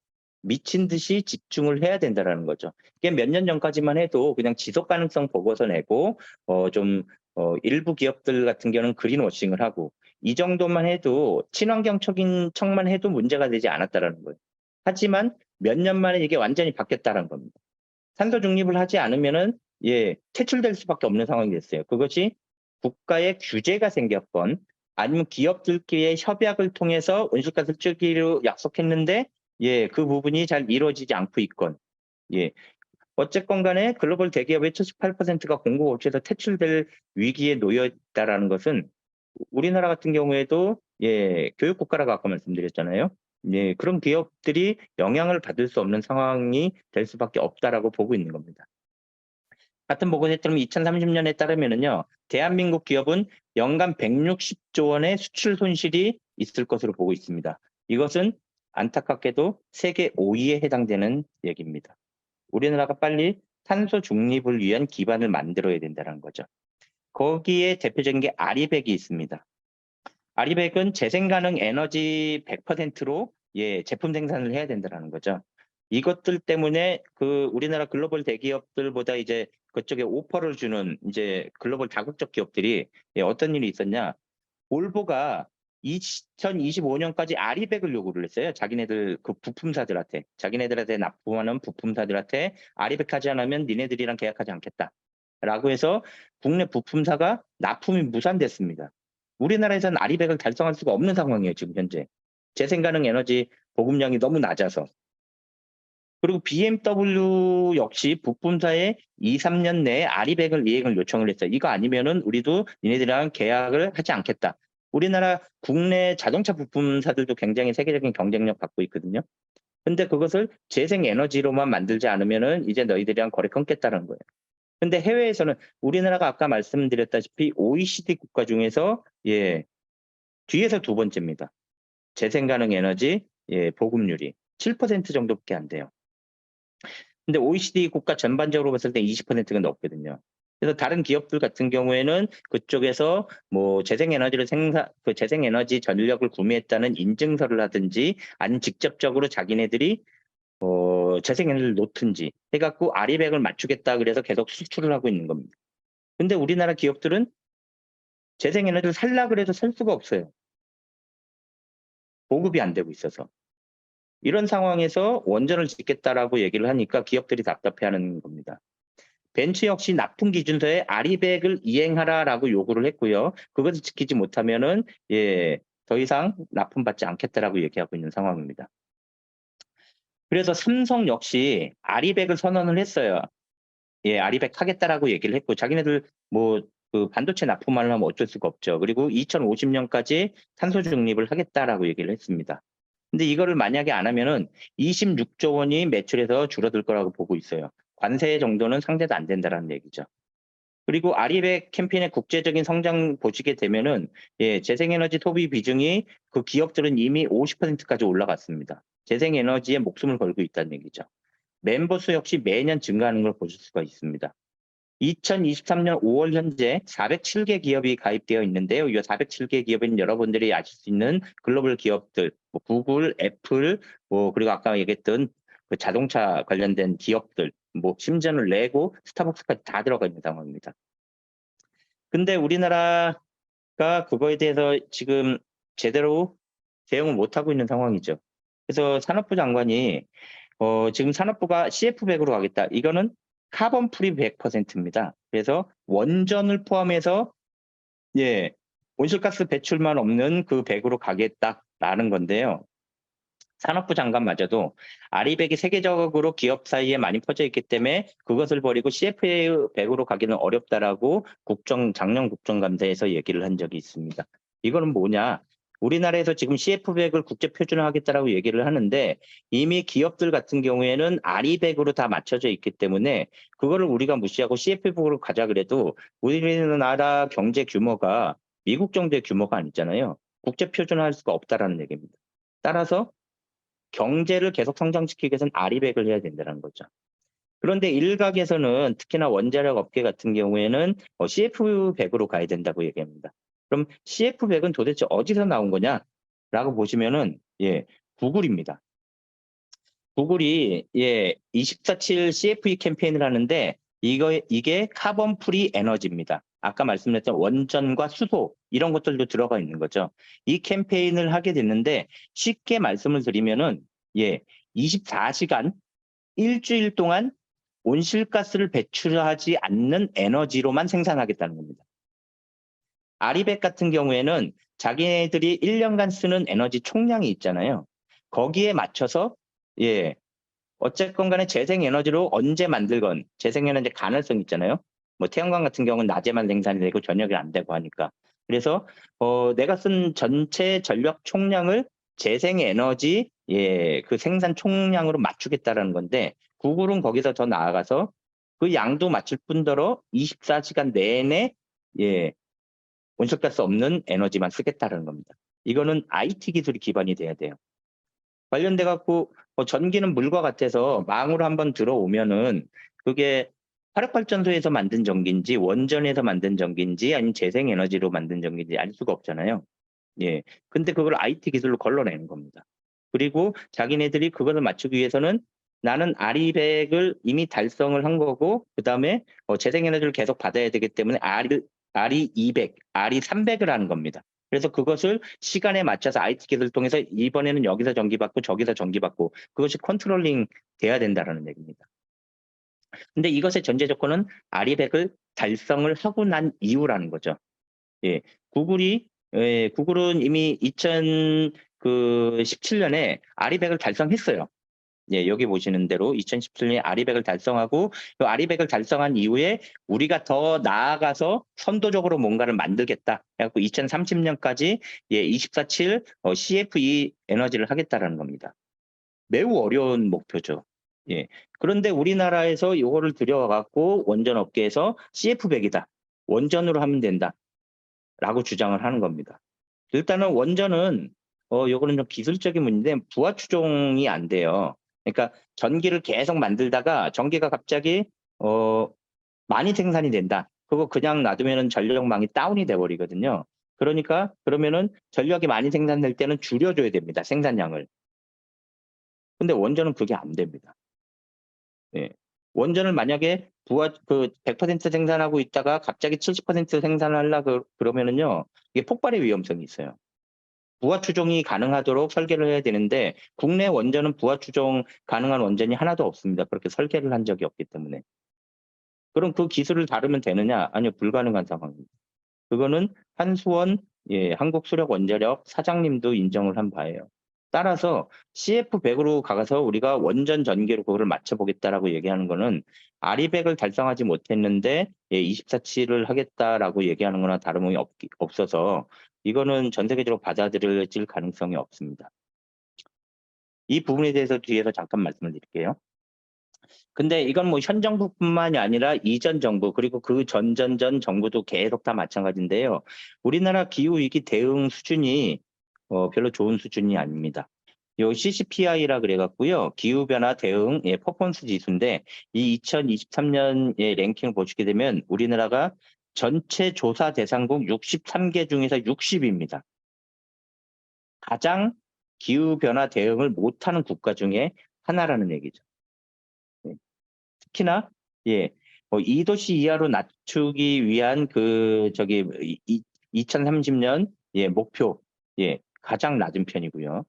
미친 듯이 집중을 해야 된다라는 거죠. 이게 몇 년 전까지만 해도 그냥 지속 가능성 보고서 내고 일부 기업들 같은 경우는 그린워싱을 하고 이 정도만 해도 친환경적인 척만 해도 문제가 되지 않았다라는 거예요. 하지만 몇 년 만에 이게 완전히 바뀌었다는 겁니다. 탄소 중립을 하지 않으면은 예, 퇴출될 수밖에 없는 상황이 됐어요. 그것이 국가의 규제가 생겼건 아니면 기업들끼리의 협약을 통해서 온실가스 줄이기로 약속했는데 예, 그 부분이 잘 이루어지지 않고 있건 예. 어쨌건 간에 글로벌 대기업의 78%가 공급업체에서 퇴출될 위기에 놓여 있다라는 것은 우리나라 같은 경우에도 예, 교육국가라고 아까 말씀드렸잖아요. 예, 그런 기업들이 영향을 받을 수 없는 상황이 될 수밖에 없다라고 보고 있는 겁니다. 같은 보고서에 따르면 2030년에 따르면은요, 대한민국 기업은 연간 160조 원의 수출 손실이 있을 것으로 보고 있습니다. 이것은 안타깝게도 세계 5위에 해당되는 얘기입니다. 우리나라가 빨리 탄소 중립을 위한 기반을 만들어야 된다는 거죠. 거기에 대표적인 게 아리백이 있습니다. 아리백은 재생 가능 에너지 100%로 예, 제품 생산을 해야 된다는 거죠. 이것들 때문에 그 우리나라 글로벌 대기업들보다 이제 그쪽에 오퍼를 주는 이제 글로벌 다국적 기업들이 예, 어떤 일이 있었냐? 볼보가 2025년까지 아리백을 요구를 했어요. 자기네들 그 부품사들한테, 자기네들한테 납품하는 부품사들한테 아리백 하지 않으면 니네들이랑 계약하지 않겠다. 라고 해서 국내 부품사가 납품이 무산됐습니다. 우리나라에서는 아리백을 달성할 수가 없는 상황이에요, 지금 현재. 재생 가능 에너지 보급량이 너무 낮아서. 그리고 BMW 역시 부품사에 2-3년 내에 아리백을 이행을 요청을 했어요. 이거 아니면은 우리도 니네들이랑 계약을 하지 않겠다. 우리나라 국내 자동차 부품사들도 굉장히 세계적인 경쟁력 갖고 있거든요. 근데 그것을 재생 에너지로만 만들지 않으면은 이제 너희들이랑 거래 끊겠다는 거예요. 근데 해외에서는 우리나라가 아까 말씀드렸다시피 OECD 국가 중에서 뒤에서 두 번째입니다. 재생 가능 에너지 보급률이 7% 정도밖에 안 돼요. 근데 OECD 국가 전반적으로 봤을 때 20%가 넘거든요. 그래서 다른 기업들 같은 경우에는 그쪽에서 뭐 그 재생 에너지 전력을 구매했다는 인증서를 하든지 아니면 직접적으로 자기네들이 재생 에너지를 놓든지 해갖고 아리백을 맞추겠다 그래서 계속 수출을 하고 있는 겁니다. 근데 우리나라 기업들은 재생 에너지를 살라 그래도 살 수가 없어요. 보급이 안 되고 있어서. 이런 상황에서 원전을 짓겠다라고 얘기를 하니까 기업들이 답답해하는 겁니다. 벤츠 역시 납품 기준서에 아리백을 이행하라라고 요구를 했고요. 그것을 지키지 못하면은 더 이상 납품받지 않겠다라고 얘기하고 있는 상황입니다. 그래서 삼성 역시 아리백을 선언을 했어요. 아리백 하겠다라고 얘기를 했고 자기네들 그 반도체 납품을 하면 어쩔 수가 없죠. 그리고 2050년까지 탄소 중립을 하겠다라고 얘기를 했습니다. 근데 이거를 만약에 안 하면은 26조 원이 매출에서 줄어들 거라고 보고 있어요. 관세 정도는 상대도 안 된다라는 얘기죠. 그리고 아리백 캠페인의 국제적인 성장 보시게 되면은 재생에너지 소비 비중이 그 기업들은 이미 50%까지 올라갔습니다. 재생에너지에 목숨을 걸고 있다는 얘기죠. 멤버 수 역시 매년 증가하는 걸 보실 수가 있습니다. 2023년 5월 현재 407개 기업이 가입되어 있는데요. 이 407개 기업은 여러분들이 아실 수 있는 글로벌 기업들, 구글, 애플, 그리고 아까 얘기했던 그 자동차 관련된 기업들, 심지어는 레고, 스타벅스까지 다 들어가 있는 상황입니다. 근데 우리나라가 그거에 대해서 지금 제대로 대응을 못하고 있는 상황이죠. 그래서 산업부 장관이 지금 산업부가 CF100으로 가겠다. 이거는 카본 프리 100%입니다. 그래서 원전을 포함해서 온실가스 배출만 없는 그 100으로 가겠다라는 건데요. 산업부 장관마저도 아리백이 세계적으로 기업 사이에 많이 퍼져 있기 때문에 그것을 버리고 CF100으로 가기는 어렵다라고 작년 국정감사에서 얘기를 한 적이 있습니다. 이거는 뭐냐? 우리나라에서 지금 CF100을 국제 표준화하겠다라고 얘기를 하는데 이미 기업들 같은 경우에는 아리백으로 다 맞춰져 있기 때문에 그거를 우리가 무시하고 CF100으로 가자 그래도 우리나라 경제 규모가 미국 정도의 규모가 아니잖아요. 국제 표준화할 수가 없다라는 얘기입니다. 따라서 경제를 계속 성장시키기 위해서는 아리백을 해야 된다는 거죠. 그런데 일각에서는 특히나 원자력 업계 같은 경우에는 CF100으로 가야 된다고 얘기합니다. 그럼 CF100은 도대체 어디서 나온 거냐라고 보시면은 구글입니다. 구글이 24/7 CFE 캠페인을 하는데 이게 카본 프리 에너지입니다. 아까 말씀드렸던 원전과 수소 이런 것들도 들어가 있는 거죠. 이 캠페인을 하게 됐는데 쉽게 말씀을 드리면은 24시간 일주일 동안 온실가스를 배출하지 않는 에너지로만 생산하겠다는 겁니다. 아리백 같은 경우에는 자기네들이 1년간 쓰는 에너지 총량이 있잖아요. 거기에 맞춰서 어쨌건 간에 재생에너지로 언제 만들건 재생에너지 가능성 있잖아요. 태양광 같은 경우는 낮에만 생산이 되고 저녁에 안 되고 하니까. 그래서 내가 쓴 전체 전력 총량을 재생에너지 그 생산 총량으로 맞추겠다라는 건데 구글은 거기서 더 나아가서 그 양도 맞출 뿐더러 24시간 내내 온실가스 없는 에너지만 쓰겠다는 겁니다. 이거는 IT 기술이 기반이 돼야 돼요. 관련돼 갖고 전기는 물과 같아서 망으로 한번 들어오면은 그게 화력발전소에서 만든 전기인지 원전에서 만든 전기인지 아니면 재생에너지로 만든 전기인지 알 수가 없잖아요. 근데 그걸 IT 기술로 걸러내는 겁니다. 그리고 자기네들이 그것을 맞추기 위해서는 나는 아리백을 이미 달성을 한 거고 그다음에 재생에너지를 계속 받아야 되기 때문에 RE200, RE300을 하는 겁니다. 그래서 그것을 시간에 맞춰서 IT 기술을 통해서 이번에는 여기서 전기 받고 저기서 전기 받고 그것이 컨트롤링 돼야 된다라는 얘기입니다. 근데 이것의 전제 조건은 아리백을 달성을 하고 난 이후라는 거죠. 구글이 예, 구글은 이미 2017년에 아리백을 달성했어요. 예, 여기 보시는 대로 2017년에 아리백을 달성하고 그 아리백을 달성한 이후에 우리가 더 나아가서 선도적으로 뭔가를 만들겠다. 그래갖고 2030년까지 24/7 CFE 에너지를 하겠다라는 겁니다. 매우 어려운 목표죠. 예. 그런데 우리나라에서 이거를 들여와갖고 원전 업계에서 CF100이다. 원전으로 하면 된다라고 주장을 하는 겁니다. 일단은 원전은 요거는 좀 기술적인 문제인데 부하 추종이 안 돼요. 그러니까 전기를 계속 만들다가 전기가 갑자기 많이 생산이 된다. 그거 그냥 놔두면은 전력망이 다운이 돼 버리거든요. 그러니까 그러면은 전력이 많이 생산될 때는 줄여줘야 됩니다. 생산량을. 근데 원전은 그게 안 됩니다. 예. 원전을 만약에 100% 생산하고 있다가 갑자기 70% 생산을 하려 그러면은요. 이게 폭발의 위험성이 있어요. 부하 추종이 가능하도록 설계를 해야 되는데 국내 원전은 부하 추종 가능한 원전이 하나도 없습니다. 그렇게 설계를 한 적이 없기 때문에. 그럼 그 기술을 다루면 되느냐? 아니요, 불가능한 상황입니다. 그거는 한수원 한국수력원자력 사장님도 인정을 한 바예요. 따라서 CF100으로 가서 우리가 원전 전기로 그거를 맞춰보겠다라고 얘기하는 거는 아리백을 달성하지 못했는데 24/7을 하겠다라고 얘기하는 거나 다름이 없어서 이거는 전 세계적으로 받아들여질 가능성이 없습니다. 이 부분에 대해서 뒤에서 잠깐 말씀을 드릴게요. 근데 이건 뭐 현 정부뿐만이 아니라 이전 정부 그리고 그 전전전 정부도 계속 다 마찬가지인데요. 우리나라 기후 위기 대응 수준이 별로 좋은 수준이 아닙니다. 요 CCPI라 그래 갖고요. 기후 변화 대응 퍼포먼스 지수인데 이 2023년의 랭킹을 보시게 되면 우리나라가 전체 조사 대상국 63개 중에서 60입니다. 가장 기후 변화 대응을 못하는 국가 중에 하나라는 얘기죠. 특히나 2도씨 이하로 낮추기 위한 2030년 목표 가장 낮은 편이고요.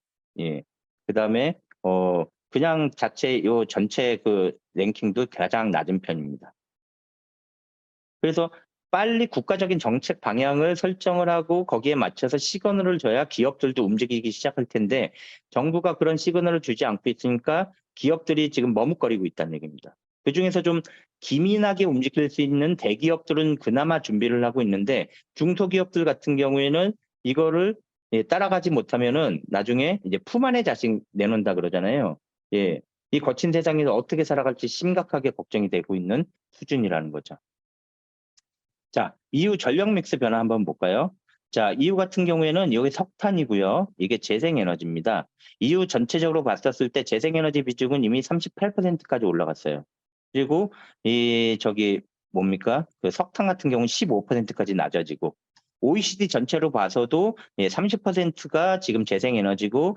그다음에 그냥 요 전체 그 랭킹도 가장 낮은 편입니다. 그래서 빨리 국가적인 정책 방향을 설정을 하고 거기에 맞춰서 시그널을 줘야 기업들도 움직이기 시작할 텐데 정부가 그런 시그널을 주지 않고 있으니까 기업들이 지금 머뭇거리고 있다는 얘기입니다. 그중에서 좀 기민하게 움직일 수 있는 대기업들은 그나마 준비를 하고 있는데 중소기업들 같은 경우에는 이거를 따라가지 못하면은 나중에 이제 품 안에 자식 내놓는다 그러잖아요. 이 거친 세상에서 어떻게 살아갈지 심각하게 걱정이 되고 있는 수준이라는 거죠. 자, EU 전력 믹스 변화 한번 볼까요? 자, EU 같은 경우에는 여기 석탄이고요. 이게 재생에너지입니다. EU 전체적으로 봤었을 때 재생에너지 비중은 이미 38%까지 올라갔어요. 그리고 그 석탄 같은 경우는 15%까지 낮아지고 OECD 전체로 봐서도 30%가 지금 재생에너지고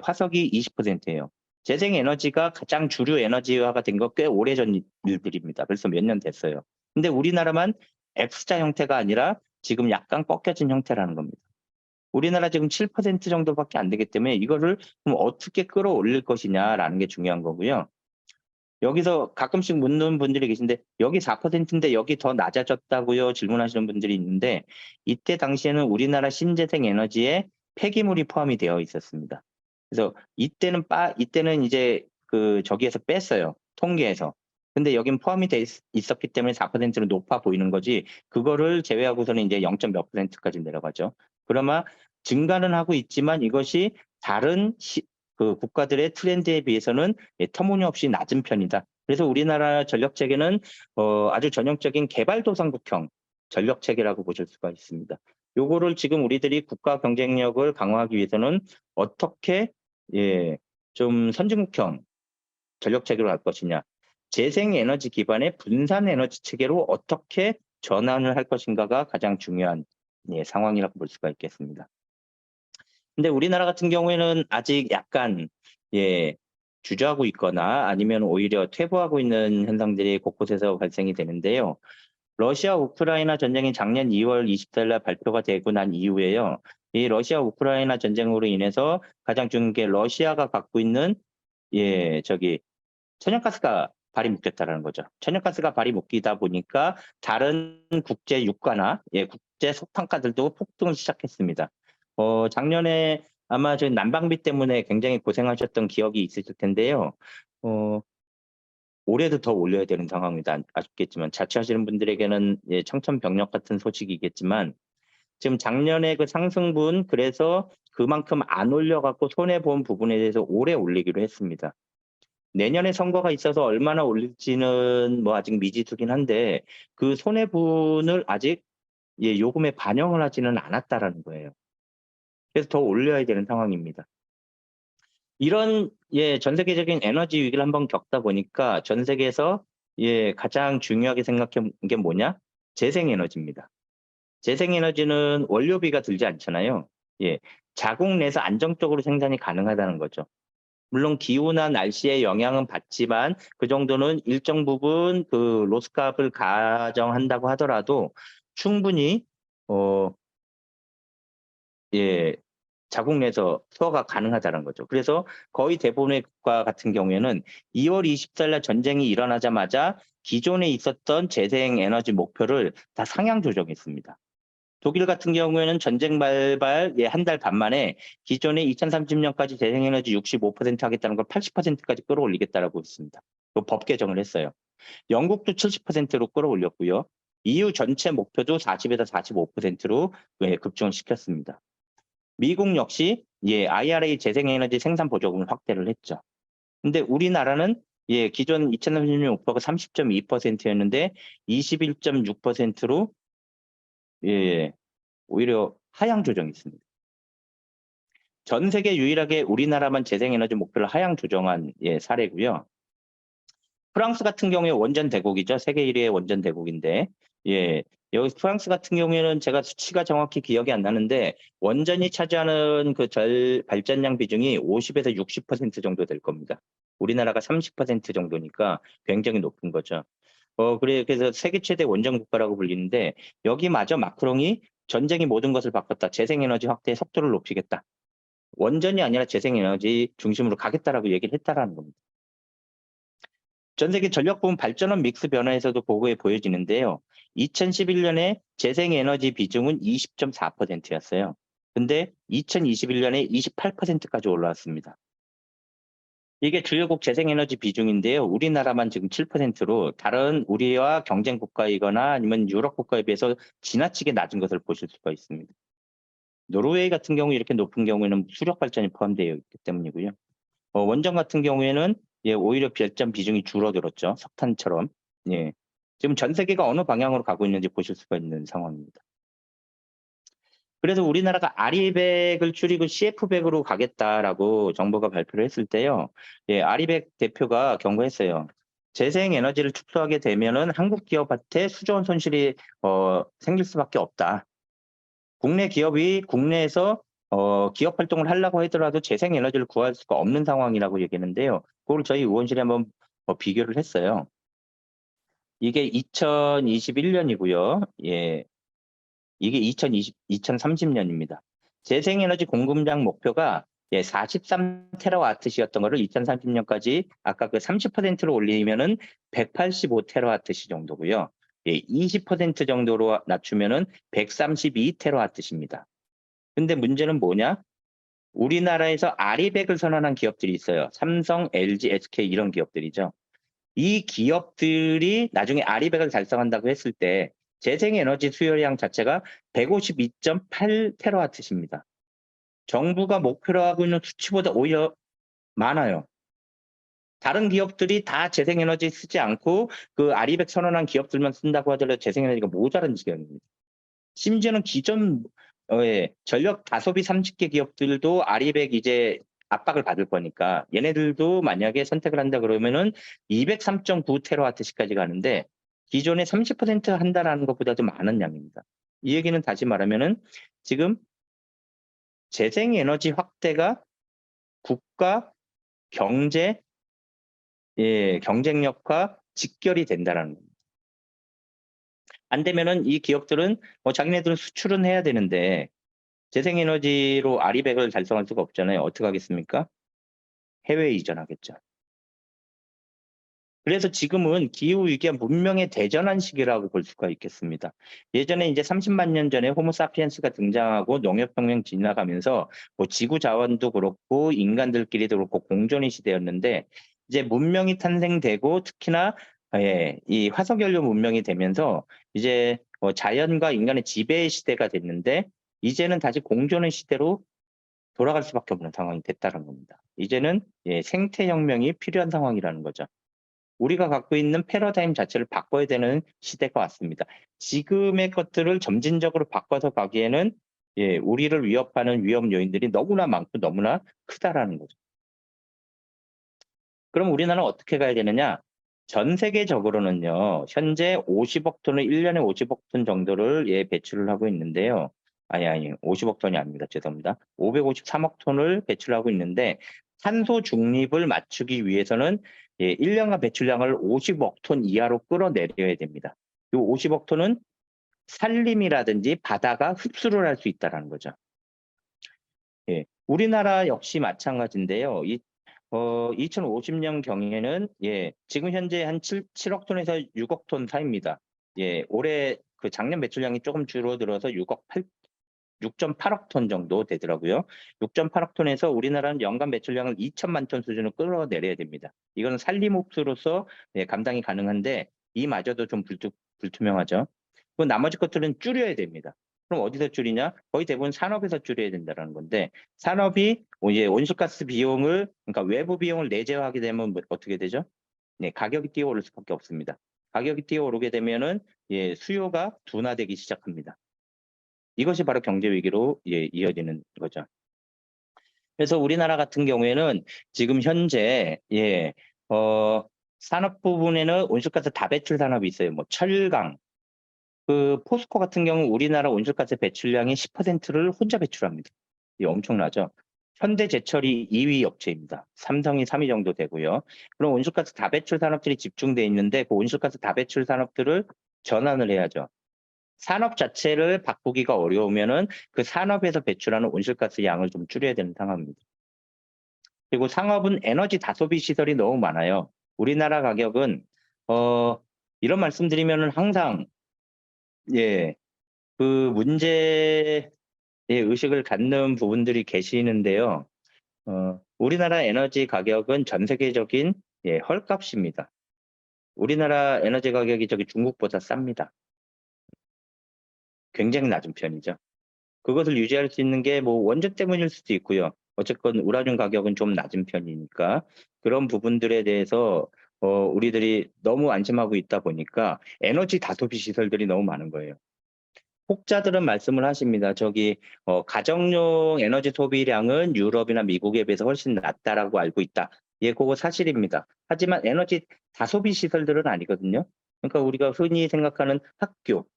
화석이 20%예요. 재생에너지가 가장 주류 에너지화가 된 거 꽤 오래전 일들입니다. 벌써 몇 년 됐어요. 근데 우리나라만 X자 형태가 아니라 지금 약간 꺾여진 형태라는 겁니다. 우리나라 지금 7% 정도밖에 안 되기 때문에 이거를 그럼 어떻게 끌어올릴 것이냐라는 게 중요한 거고요. 여기서 가끔씩 묻는 분들이 계신데 여기 4%인데 여기 더 낮아졌다고요? 질문하시는 분들이 있는데 이때 당시에는 우리나라 신재생 에너지에 폐기물이 포함이 되어 있었습니다. 그래서 이때는 이제 저기에서 뺐어요. 통계에서. 근데 여긴 포함이 돼 있었기 때문에 4%는 높아 보이는 거지 그거를 제외하고서는 이제 0. 몇 %까지 내려가죠. 그러나 증가는 하고 있지만 이것이 다른 국가들의 트렌드에 비해서는 터무니없이 낮은 편이다. 그래서 우리나라 전력 체계는 아주 전형적인 개발도상국형 전력 체계라고 보실 수가 있습니다. 요거를 지금 우리들이 국가 경쟁력을 강화하기 위해서는 어떻게 좀 선진국형 전력 체계로 갈 것이냐. 재생에너지 기반의 분산에너지 체계로 어떻게 전환을 할 것인가가 가장 중요한 상황이라고 볼 수가 있겠습니다. 근데 우리나라 같은 경우에는 아직 약간 주저하고 있거나 아니면 오히려 퇴보하고 있는 현상들이 곳곳에서 발생이 되는데요. 러시아 우크라이나 전쟁이 작년 2월 20일 날 발표가 되고 난 이후에요. 이 러시아 우크라이나 전쟁으로 인해서 가장 중요한 게 러시아가 갖고 있는 천연가스가 발이 묶였다라는 거죠. 천연가스가 발이 묶이다 보니까 다른 국제 유가나 국제 석탄가들도 폭등을 시작했습니다. 작년에 아마 저 난방비 때문에 굉장히 고생하셨던 기억이 있으실 텐데요. 올해도 더 올려야 되는 상황입니다. 아쉽겠지만 자취하시는 분들에게는 예, 청천벽력 같은 소식이겠지만 지금 작년에 그 상승분 그래서 그만큼 안 올려갖고 손해 본 부분에 대해서 올해 올리기로 했습니다. 내년에 선거가 있어서 얼마나 올릴지는 뭐 아직 미지수긴 한데 그 손해분을 아직 예, 요금에 반영을 하지는 않았다라는 거예요. 그래서 더 올려야 되는 상황입니다. 이런 예, 전 세계적인 에너지 위기를 한번 겪다 보니까 전 세계에서 예, 가장 중요하게 생각한 게 뭐냐? 재생에너지입니다. 재생에너지는 원료비가 들지 않잖아요. 예, 자국 내에서 안정적으로 생산이 가능하다는 거죠. 물론 기후나 날씨의 영향은 받지만 그 정도는 일정 부분 그 로스값을 가정한다고 하더라도 충분히 예, 자국 내에서 소화가 가능하다는 거죠. 그래서 거의 대부분의 국가 같은 경우에는 2월 24일 날 전쟁이 일어나자마자 기존에 있었던 재생에너지 목표를 다 상향 조정했습니다. 독일 같은 경우에는 전쟁 발발 한 달 반 만에 기존에 2030년까지 재생에너지 65% 하겠다는 걸 80%까지 끌어올리겠다라고 했습니다. 법 개정을 했어요. 영국도 70%로 끌어올렸고요. EU 전체 목표도 40에서 45%로 급증을 시켰습니다. 미국 역시 예, IRA 재생에너지 생산 보조금을 확대를 했죠. 근데 우리나라는 예, 기존 2030년 목표가 30.2%였는데 21.6%로 예, 오히려 하향 조정이 있습니다. 전 세계 유일하게 우리나라만 재생에너지 목표를 하향 조정한 예, 사례고요. 프랑스 같은 경우에 원전 대국이죠. 세계 1위의 원전 대국인데 예, 여기 프랑스 같은 경우에는 제가 수치가 정확히 기억이 안 나는데 원전이 차지하는 그 발전량 비중이 50에서 60% 정도 될 겁니다. 우리나라가 30% 정도니까 굉장히 높은 거죠. 그래서 세계 최대 원전 국가라고 불리는데 여기마저 마크롱이 전쟁이 모든 것을 바꿨다. 재생에너지 확대의 속도를 높이겠다. 원전이 아니라 재생에너지 중심으로 가겠다라고 얘기를 했다라는 겁니다. 전 세계 전력부문 발전원 믹스 변화에서도 보고에 보여지는데요. 2011년에 재생에너지 비중은 20.4%였어요. 근데 2021년에 28%까지 올라왔습니다. 이게 주요국 재생에너지 비중인데요. 우리나라만 지금 7%로 다른 우리와 경쟁 국가이거나 아니면 유럽 국가에 비해서 지나치게 낮은 것을 보실 수가 있습니다. 노르웨이 같은 경우 이렇게 높은 경우에는 수력 발전이 포함되어 있기 때문이고요. 원전 같은 경우에는 예, 오히려 발전 비중이 줄어들었죠. 석탄처럼. 예. 지금 전 세계가 어느 방향으로 가고 있는지 보실 수가 있는 상황입니다. 그래서 우리나라가 아리백을 줄이고 CF백으로 가겠다라고 정부가 발표를 했을 때요. 예, 아리백 대표가 경고했어요. 재생에너지를 축소하게 되면은 한국 기업한테 수조 원 손실이 생길 수밖에 없다. 국내 기업이 국내에서 기업 활동을 하려고 하더라도 재생에너지를 구할 수가 없는 상황이라고 얘기했는데요. 그걸 저희 의원실에 한번 비교를 했어요. 이게 2021년이고요. 예. 이게 2030년입니다. 재생에너지 공급량 목표가 예, 43테라와트시였던 거를 2030년까지 아까 그 30%로 올리면은 185테라와트시 정도고요. 예, 20% 정도로 낮추면은 132테라와트시입니다. 근데 문제는 뭐냐? 우리나라에서 아리백을 선언한 기업들이 있어요. 삼성, LG, SK 이런 기업들이죠. 이 기업들이 나중에 아리백을 달성한다고 했을 때 재생에너지 수요량 자체가 152.8테라와트시입니다. 정부가 목표로 하고 있는 수치보다 오히려 많아요. 다른 기업들이 다 재생에너지 쓰지 않고 그 아리백 선언한 기업들만 쓴다고 하더라도 재생에너지가 모자란 지경입니다. 심지어는 기존 전력 다소비 30개 기업들도 아리백 이제 압박을 받을 거니까 얘네들도 만약에 선택을 한다 그러면은 203.9테라와트시까지 가는데 기존에 30% 한다라는 것보다도 많은 양입니다. 이 얘기는 다시 말하면은 지금 재생에너지 확대가 국가 경제 경쟁력과 직결이 된다라는 겁니다. 안 되면은 이 기업들은 자기네들은 수출은 해야 되는데 재생에너지로 아리백을 달성할 수가 없잖아요. 어떻게 하겠습니까? 해외에 이전하겠죠. 그래서 지금은 기후 위기가 문명의 대전환 시기라고 볼 수가 있겠습니다. 예전에 이제 30만 년 전에 호모사피엔스가 등장하고 농업혁명 지나가면서 뭐 지구 자원도 그렇고 인간들끼리도 그렇고 공존의 시대였는데 이제 문명이 탄생되고 특히나 이 화석연료 문명이 되면서 이제 자연과 인간의 지배의 시대가 됐는데 이제는 다시 공존의 시대로 돌아갈 수밖에 없는 상황이 됐다는 겁니다. 이제는 생태혁명이 필요한 상황이라는 거죠. 우리가 갖고 있는 패러다임 자체를 바꿔야 되는 시대가 왔습니다. 지금의 것들을 점진적으로 바꿔서 가기에는 우리를 위협하는 위험 요인들이 너무나 많고 너무나 크다라는 거죠. 그럼 우리나라는 어떻게 가야 되느냐? 전 세계적으로는요, 현재 50억 톤을 1년에 50억 톤 정도를 배출을 하고 있는데요. 아니, 50억 톤이 아닙니다. 죄송합니다. 553억 톤을 배출하고 있는데, 탄소 중립을 맞추기 위해서는 1년간 배출량을 50억 톤 이하로 끌어내려야 됩니다. 이 50억 톤은 산림이라든지 바다가 흡수를 할 수 있다는 거죠. 우리나라 역시 마찬가지인데요. 2050년 경에는 지금 현재 한 7억 톤에서 6억 톤 사이입니다. 올해 그 작년 배출량이 조금 줄어들어서 6.8억 톤 정도 되더라고요. 6.8억 톤에서 우리나라는 연간 배출량을 2천만 톤 수준으로 끌어내려야 됩니다. 이건 산림 흡수로서 감당이 가능한데 이마저도 좀 불투명하죠. 그 나머지 것들은 줄여야 됩니다. 그럼 어디서 줄이냐? 거의 대부분 산업에서 줄여야 된다는 건데 산업이 이제 온실가스 비용을 그러니까 외부 비용을 내재화하게 되면 어떻게 되죠? 가격이 뛰어오를 수밖에 없습니다. 가격이 뛰어오르게 되면은 수요가 둔화되기 시작합니다. 이것이 바로 경제 위기로 이어지는 거죠. 그래서 우리나라 같은 경우에는 지금 현재 산업 부분에는 온실가스 다배출 산업이 있어요. 뭐 철강, 그 포스코 같은 경우 우리나라 온실가스 배출량의 10%를 혼자 배출합니다. 이게 엄청나죠. 현대제철이 2위 업체입니다. 삼성이 3위 정도 되고요. 그럼 온실가스 다배출 산업들이 집중돼 있는데 그 온실가스 다배출 산업들을 전환을 해야죠. 산업 자체를 바꾸기가 어려우면은 그 산업에서 배출하는 온실가스 양을 좀 줄여야 되는 상황입니다. 그리고 상업은 에너지 다소비 시설이 너무 많아요. 우리나라 가격은 이런 말씀드리면은 항상 그 문제의 의식을 갖는 부분들이 계시는데요. 우리나라 에너지 가격은 전 세계적인 헐값입니다. 우리나라 에너지 가격이 중국보다 쌉니다. 굉장히 낮은 편이죠. 그것을 유지할 수 있는 게 뭐 원전 때문일 수도 있고요. 어쨌건 우라늄 가격은 좀 낮은 편이니까 그런 부분들에 대해서 우리들이 너무 안심하고 있다 보니까 에너지 다소비 시설들이 너무 많은 거예요. 혹자들은 말씀을 하십니다. 가정용 에너지 소비량은 유럽이나 미국에 비해서 훨씬 낮다라고 알고 있다. 그거 사실입니다. 하지만 에너지 다소비 시설들은 아니거든요. 그러니까 우리가 흔히 생각하는 학교,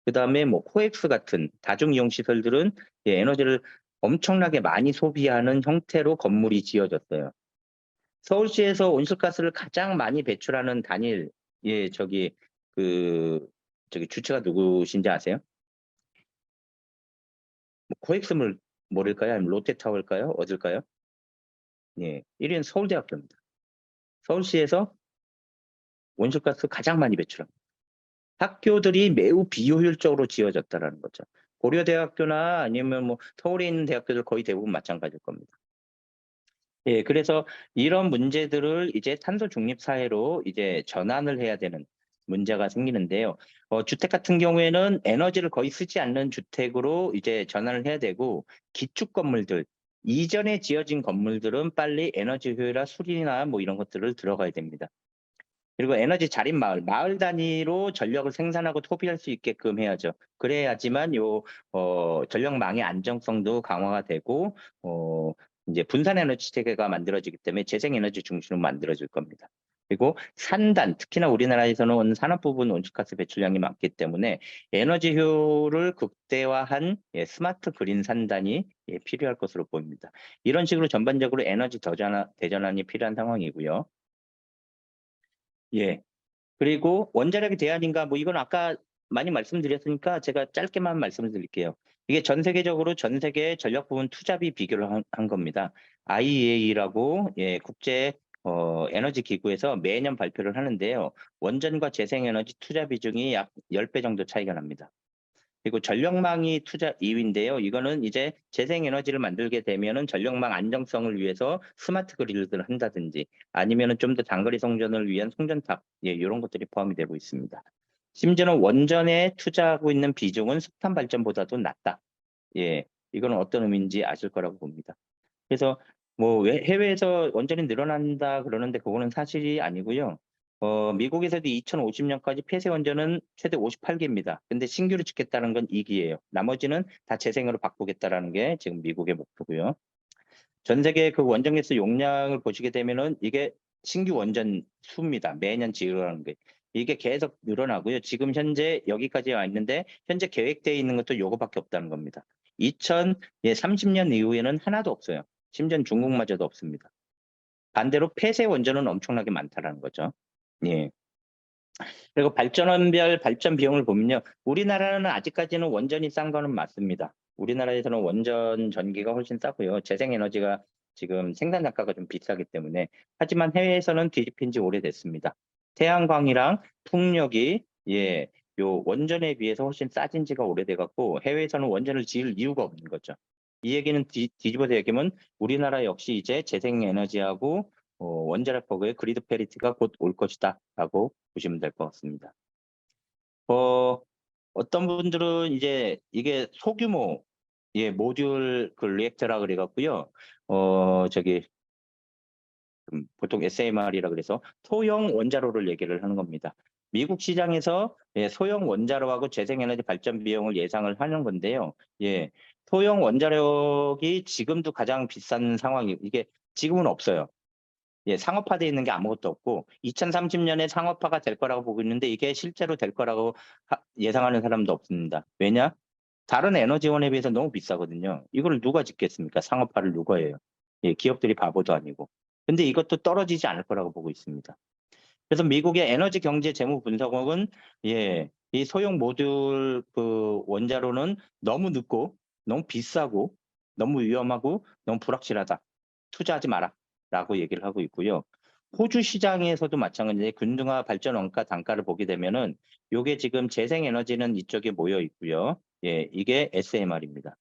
그다음에 뭐 코엑스 같은 다중이용 시설들은 에너지를 엄청나게 많이 소비하는 형태로 건물이 지어졌어요. 서울시에서 온실가스를 가장 많이 배출하는 단일 주체가 누구신지 아세요? 뭐 코엑스물 모를까요? 아니면 롯데타워일까요? 어딜까요? 1위는 서울대학교입니다. 서울시에서 온실가스 가장 많이 배출합니다. 학교들이 매우 비효율적으로 지어졌다라는 거죠. 고려대학교나 아니면 뭐 서울에 있는 대학교들 거의 대부분 마찬가지일 겁니다. 그래서 이런 문제들을 이제 탄소 중립 사회로 이제 전환을 해야 되는 문제가 생기는데요. 주택 같은 경우에는 에너지를 거의 쓰지 않는 주택으로 이제 전환을 해야 되고 기축 건물들 이전에 지어진 건물들은 빨리 에너지 효율화 수리나 뭐 이런 것들을 들어가야 됩니다. 그리고 에너지 자립 마을 단위로 전력을 생산하고 소비할 수 있게끔 해야죠. 그래야지만 전력망의 안정성도 강화가 되고 이제 분산 에너지 체계가 만들어지기 때문에 재생 에너지 중심으로 만들어질 겁니다. 그리고 산단, 특히나 우리나라에서는 산업 부분 온실가스 배출량이 많기 때문에 에너지 효율을 극대화한 스마트 그린 산단이 필요할 것으로 보입니다. 이런 식으로 전반적으로 에너지 대전환이 필요한 상황이고요. 그리고 원자력의 대안인가 뭐 이건 아까 많이 말씀드렸으니까 제가 짧게만 말씀을 드릴게요. 이게 전 세계적으로 전 세계 전력 부분 투자비 비교를 한 겁니다. IEA라고 국제 에너지 기구에서 매년 발표를 하는데요. 원전과 재생에너지 투자 비중이 약 10배 정도 차이가 납니다. 그리고 전력망이 투자 2위인데요. 이거는 이제 재생에너지를 만들게 되면은 전력망 안정성을 위해서 스마트 그리드를 한다든지 아니면은 좀 더 장거리 송전을 위한 송전탑, 예, 이런 것들이 포함이 되고 있습니다. 심지어는 원전에 투자하고 있는 비중은 석탄 발전보다도 낮다. 예, 이거는 어떤 의미인지 아실 거라고 봅니다. 그래서 뭐 해외에서 원전이 늘어난다 그러는데 그거는 사실이 아니고요. 미국에서도 2050년까지 폐쇄 원전은 최대 58개입니다. 근데 신규로 짓겠다는 건 2기예요. 나머지는 다 재생으로 바꾸겠다라는 게 지금 미국의 목표고요. 전 세계 그 원전 개수 용량을 보시게 되면은 이게 신규 원전 수입니다. 매년 지으라는 게. 이게 계속 늘어나고요. 지금 현재 여기까지 와 있는데 현재 계획되어 있는 것도 요거밖에 없다는 겁니다. 2030년 이후에는 하나도 없어요. 심지어 중국마저도 없습니다. 반대로 폐쇄 원전은 엄청나게 많다라는 거죠. 예. 그리고 발전원별 발전 비용을 보면요. 우리나라는 아직까지는 원전이 싼 거는 맞습니다. 우리나라에서는 원전 전기가 훨씬 싸고요. 재생에너지가 지금 생산 단가가 좀 비싸기 때문에. 하지만 해외에서는 뒤집힌 지 오래됐습니다. 태양광이랑 풍력이 예, 요 원전에 비해서 훨씬 싸진 지가 오래돼 갖고 해외에서는 원전을 지을 이유가 없는 거죠. 이 얘기는 뒤집어서 얘기하면 우리나라 역시 이제 재생에너지하고 원자력폭의 그리드 페리티가 곧 올 것이다라고 보시면 될 것 같습니다. 어떤 분들은 이제 이게 소규모 예 모듈 그 리액터라 그래갖고요. 저기 보통 SMR이라 그래서 소형 원자로를 얘기를 하는 겁니다. 미국 시장에서 예, 소형 원자로하고 재생에너지 발전 비용을 예상을 하는 건데요. 예, 소형 원자력이 지금도 가장 비싼 상황이 이게 지금은 없어요. 예, 상업화되어 있는 게 아무것도 없고 2030년에 상업화가 될 거라고 보고 있는데 이게 실제로 될 거라고 예상하는 사람도 없습니다. 왜냐? 다른 에너지원에 비해서 너무 비싸거든요. 이걸 누가 짓겠습니까? 상업화를 누가 해요? 예, 기업들이 바보도 아니고. 근데 이것도 떨어지지 않을 거라고 보고 있습니다. 그래서 미국의 에너지 경제 재무 분석원은 예, 이 소형 모듈 그 원자로는 너무 늦고 너무 비싸고 너무 위험하고 너무 불확실하다. 투자하지 마라라고 얘기를 하고 있고요. 호주 시장에서도 마찬가지로 균등화 발전 원가 단가를 보게 되면은 요게 지금 재생에너지는 이쪽에 모여 있고요. 예, 이게 SMR입니다.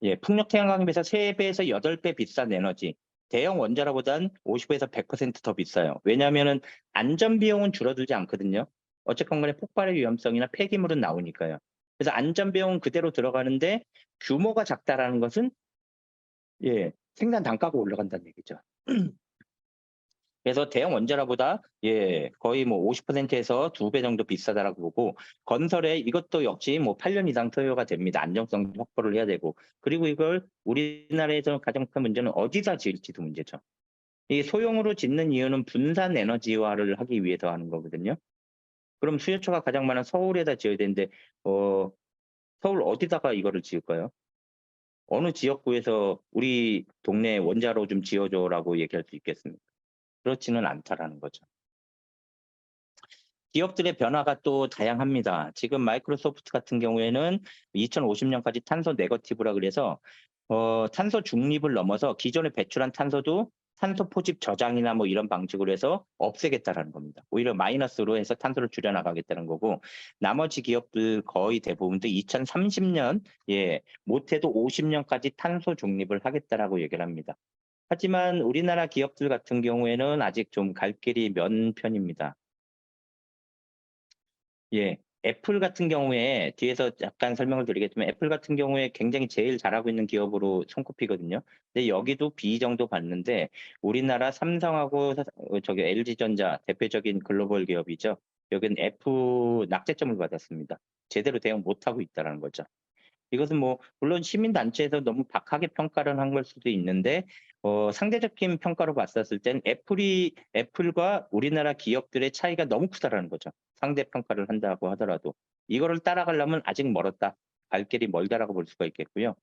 예, 풍력 태양광에 비해서 3배에서 8배 비싼 에너지. 대형 원자로보단 50에서 100%더 비싸요. 왜냐하면은 안전 비용은 줄어들지 않거든요. 어쨌건 간에 폭발의 위험성이나 폐기물은 나오니까요. 그래서 안전 비용은 그대로 들어가는데 규모가 작다라는 것은 예, 생산 단가가 올라간다는 얘기죠. 그래서 대형 원자로보다 예, 거의 뭐 50%에서 2배 정도 비싸다라고 보고 건설에 이것도 역시 뭐 8년 이상 소요가 됩니다. 안정성 확보를 해야 되고 그리고 이걸 우리나라에서 가장 큰 문제는 어디다 지을지도 문제죠. 이 소형으로 짓는 이유는 분산 에너지화를 하기 위해서 하는 거거든요. 그럼 수요처가 가장 많은 서울에다 지어야 되는데 서울 어디다가 이거를 지을까요? 어느 지역구에서 우리 동네 원자로 좀 지어줘라고 얘기할 수 있겠습니까? 그렇지는 않다라는 거죠. 기업들의 변화가 또 다양합니다. 지금 마이크로소프트 같은 경우에는 2050년까지 탄소 네거티브라 그래서 탄소 중립을 넘어서 기존에 배출한 탄소도 탄소 포집 저장이나 뭐 이런 방식으로 해서 없애겠다라는 겁니다. 오히려 마이너스로 해서 탄소를 줄여나가겠다는 거고 나머지 기업들 거의 대부분도 2030년 예 못해도 50년까지 탄소 중립을 하겠다라고 얘기를 합니다. 하지만 우리나라 기업들 같은 경우에는 아직 좀 갈 길이 먼 편입니다. 예. 애플 같은 경우에 뒤에서 약간 설명을 드리겠지만 애플 같은 경우에 굉장히 제일 잘하고 있는 기업으로 손꼽히거든요. 근데 여기도 B 정도 받는데 우리나라 삼성하고 저기 LG전자 대표적인 글로벌 기업이죠. 여기는 F 낙제점을 받았습니다. 제대로 대응 못하고 있다는 거죠. 이것은 뭐 물론 시민단체에서 너무 박하게 평가를 한 걸 수도 있는데 상대적인 평가로 봤었을 땐 애플과 우리나라 기업들의 차이가 너무 크다라는 거죠. 상대 평가를 한다고 하더라도 이거를 따라가려면 아직 멀었다. 갈 길이 멀다라고 볼 수가 있겠고요.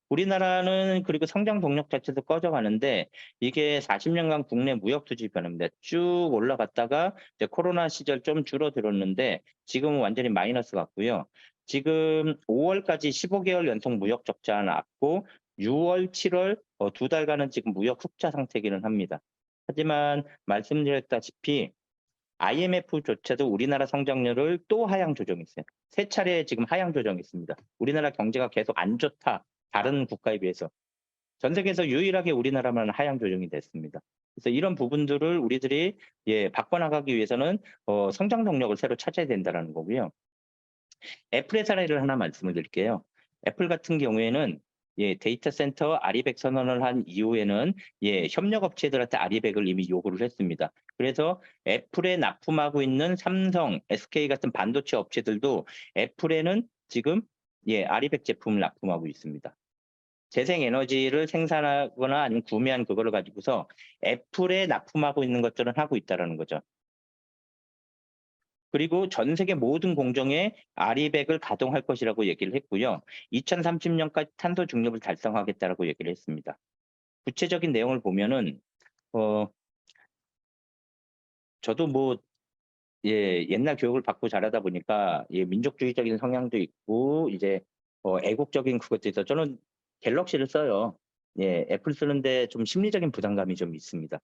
우리나라는 그리고 성장 동력 자체도 꺼져가는데 이게 40년간 국내 무역 투지 변화입니다. 쭉 올라갔다가 이제 코로나 시절 좀 줄어들었는데 지금은 완전히 마이너스 같고요. 지금 5월까지 15개월 연속 무역 적자 났고 6월, 7월 2달간은 지금 무역 흑자 상태기는 합니다. 하지만 말씀드렸다시피 IMF조차도 우리나라 성장률을 또 하향 조정했어요. 3차례 지금 하향 조정했습니다. 우리나라 경제가 계속 안 좋다. 다른 국가에 비해서. 전 세계에서 유일하게 우리나라만 하향 조정이 됐습니다. 그래서 이런 부분들을 우리들이 바꿔나가기 위해서는 성장 동력을 새로 찾아야 된다는 거고요. 애플의 사례를 하나 말씀을 드릴게요. 애플 같은 경우에는 데이터 센터 아리백 선언을 한 이후에는 협력 업체들한테 아리백을 이미 요구를 했습니다. 그래서 애플에 납품하고 있는 삼성, SK 같은 반도체 업체들도 애플에는 지금 아리백 제품을 납품하고 있습니다. 재생에너지를 생산하거나 아니면 구매한 그거를 가지고서 애플에 납품하고 있는 것들은 하고 있다는 거죠. 그리고 전 세계 모든 공정에 아리백을 가동할 것이라고 얘기를 했고요. 2030년까지 탄소 중립을 달성하겠다라고 얘기를 했습니다. 구체적인 내용을 보면은 저도 옛날 교육을 받고 자라다 보니까 민족주의적인 성향도 있고 이제 애국적인 그것도 있어. 저는 갤럭시를 써요. 애플 쓰는데 좀 심리적인 부담감이 좀 있습니다.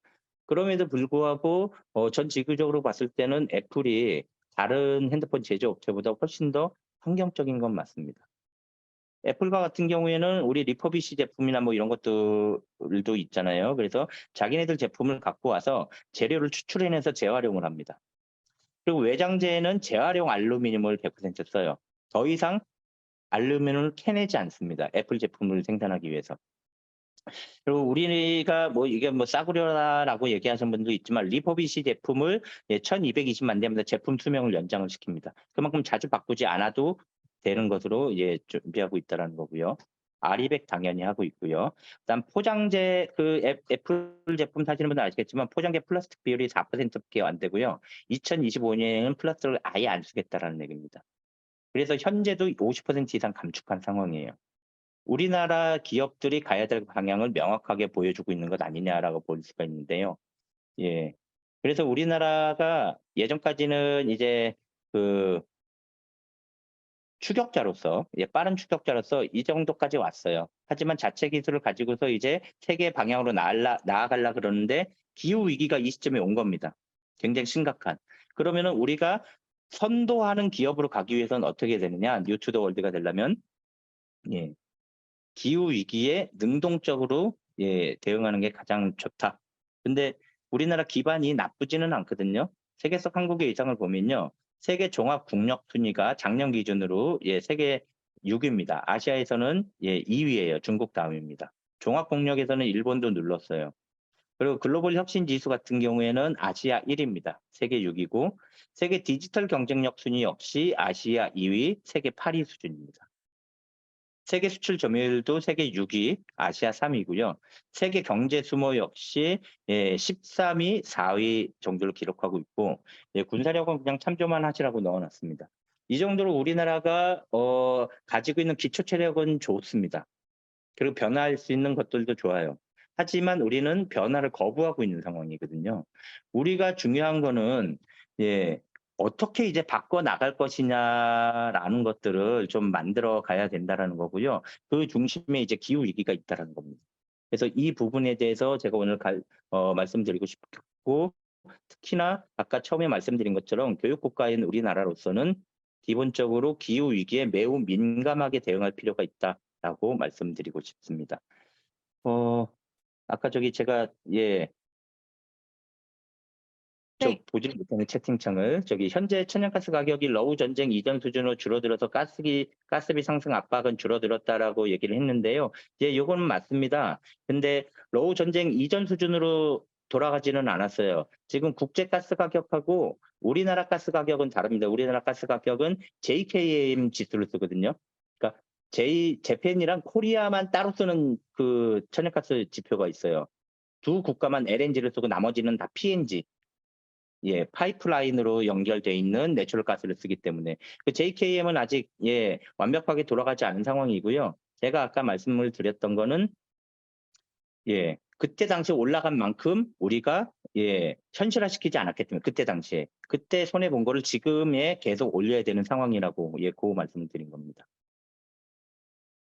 그럼에도 불구하고 전 지구적으로 봤을 때는 애플이 다른 핸드폰 제조업체보다 훨씬 더 환경적인 건 맞습니다. 애플과 같은 경우에는 우리 리퍼비시 제품이나 뭐 이런 것들도 있잖아요. 그래서 자기네들 제품을 갖고 와서 재료를 추출해내서 재활용을 합니다. 그리고 외장재에는 재활용 알루미늄을 100% 써요. 더 이상 알루미늄을 캐내지 않습니다. 애플 제품을 생산하기 위해서. 그리고 우리가 이게 싸구려라고 얘기하시는 분도 있지만 리퍼비시 제품을 1220만 대마다 제품 수명을 연장을 시킵니다. 그만큼 자주 바꾸지 않아도 되는 것으로 준비하고 있다는 거고요. 아리백 당연히 하고 있고요. 그다음 포장재 애플 제품 사시는 분들 아시겠지만 포장재 플라스틱 비율이 4%밖에 안 되고요. 2025년에는 플라스틱을 아예 안 쓰겠다라는 얘기입니다. 그래서 현재도 50% 이상 감축한 상황이에요. 우리나라 기업들이 가야 될 방향을 명확하게 보여주고 있는 것 아니냐라고 볼 수가 있는데요. 그래서 우리나라가 예전까지는 이제 추격자로서 빠른 추격자로서 이 정도까지 왔어요. 하지만 자체 기술을 가지고서 이제 세계 방향으로 나아가려 그러는데 기후 위기가 이 시점에 온 겁니다. 굉장히 심각한. 그러면은 우리가 선도하는 기업으로 가기 위해서는 어떻게 되느냐? 뉴 투 더 월드가 되려면 기후 위기에 능동적으로 대응하는 게 가장 좋다. 근데 우리나라 기반이 나쁘지는 않거든요. 세계석 한국의 위상을 보면요. 세계 종합 국력 순위가 작년 기준으로 세계 6위입니다. 아시아에서는 2위예요. 중국 다음입니다. 종합 국력에서는 일본도 눌렀어요. 그리고 글로벌 혁신 지수 같은 경우에는 아시아 1위입니다. 세계 6위고 세계 디지털 경쟁력 순위 역시 아시아 2위, 세계 8위 수준입니다. 세계 수출 점유율도 세계 6위, 아시아 3위고요. 세계 경제 규모 역시 13위, 4위 정도를 기록하고 있고 군사력은 그냥 참조만 하시라고 넣어놨습니다. 이 정도로 우리나라가 가지고 있는 기초 체력은 좋습니다. 그리고 변화할 수 있는 것들도 좋아요. 하지만 우리는 변화를 거부하고 있는 상황이거든요. 우리가 중요한 거는 어떻게 이제 바꿔 나갈 것이냐라는 것들을 좀 만들어 가야 된다라는 거고요. 그 중심에 이제 기후 위기가 있다라는 겁니다. 그래서 이 부분에 대해서 제가 오늘 말씀드리고 싶고 특히나 아까 처음에 말씀드린 것처럼 교육국가인 우리나라로서는 기본적으로 기후 위기에 매우 민감하게 대응할 필요가 있다라고 말씀드리고 싶습니다. 아까 제가 네. 보지 못하는 채팅창을 현재 천연가스 가격이 러우 전쟁 이전 수준으로 줄어들어서 가스비 상승 압박은 줄어들었다라고 얘기를 했는데요. 이거는 맞습니다. 근데 러우 전쟁 이전 수준으로 돌아가지는 않았어요. 지금 국제 가스 가격하고 우리나라 가스 가격은 다릅니다. 우리나라 가스 가격은 JKM 지수를 쓰거든요. 그러니까 재팬이랑 코리아만 따로 쓰는 그 천연가스 지표가 있어요. 두 국가만 LNG를 쓰고 나머지는 다 PNG. 파이프라인으로 연결돼 있는 내추럴 가스를 쓰기 때문에 그 JKM은 아직 완벽하게 돌아가지 않은 상황이고요. 제가 아까 말씀을 드렸던 거는 그때 당시 올라간 만큼 우리가 현실화시키지 않았기 때문에 그때 손해 본 거를 지금에 계속 올려야 되는 상황이라고 그 말씀을 드린 겁니다.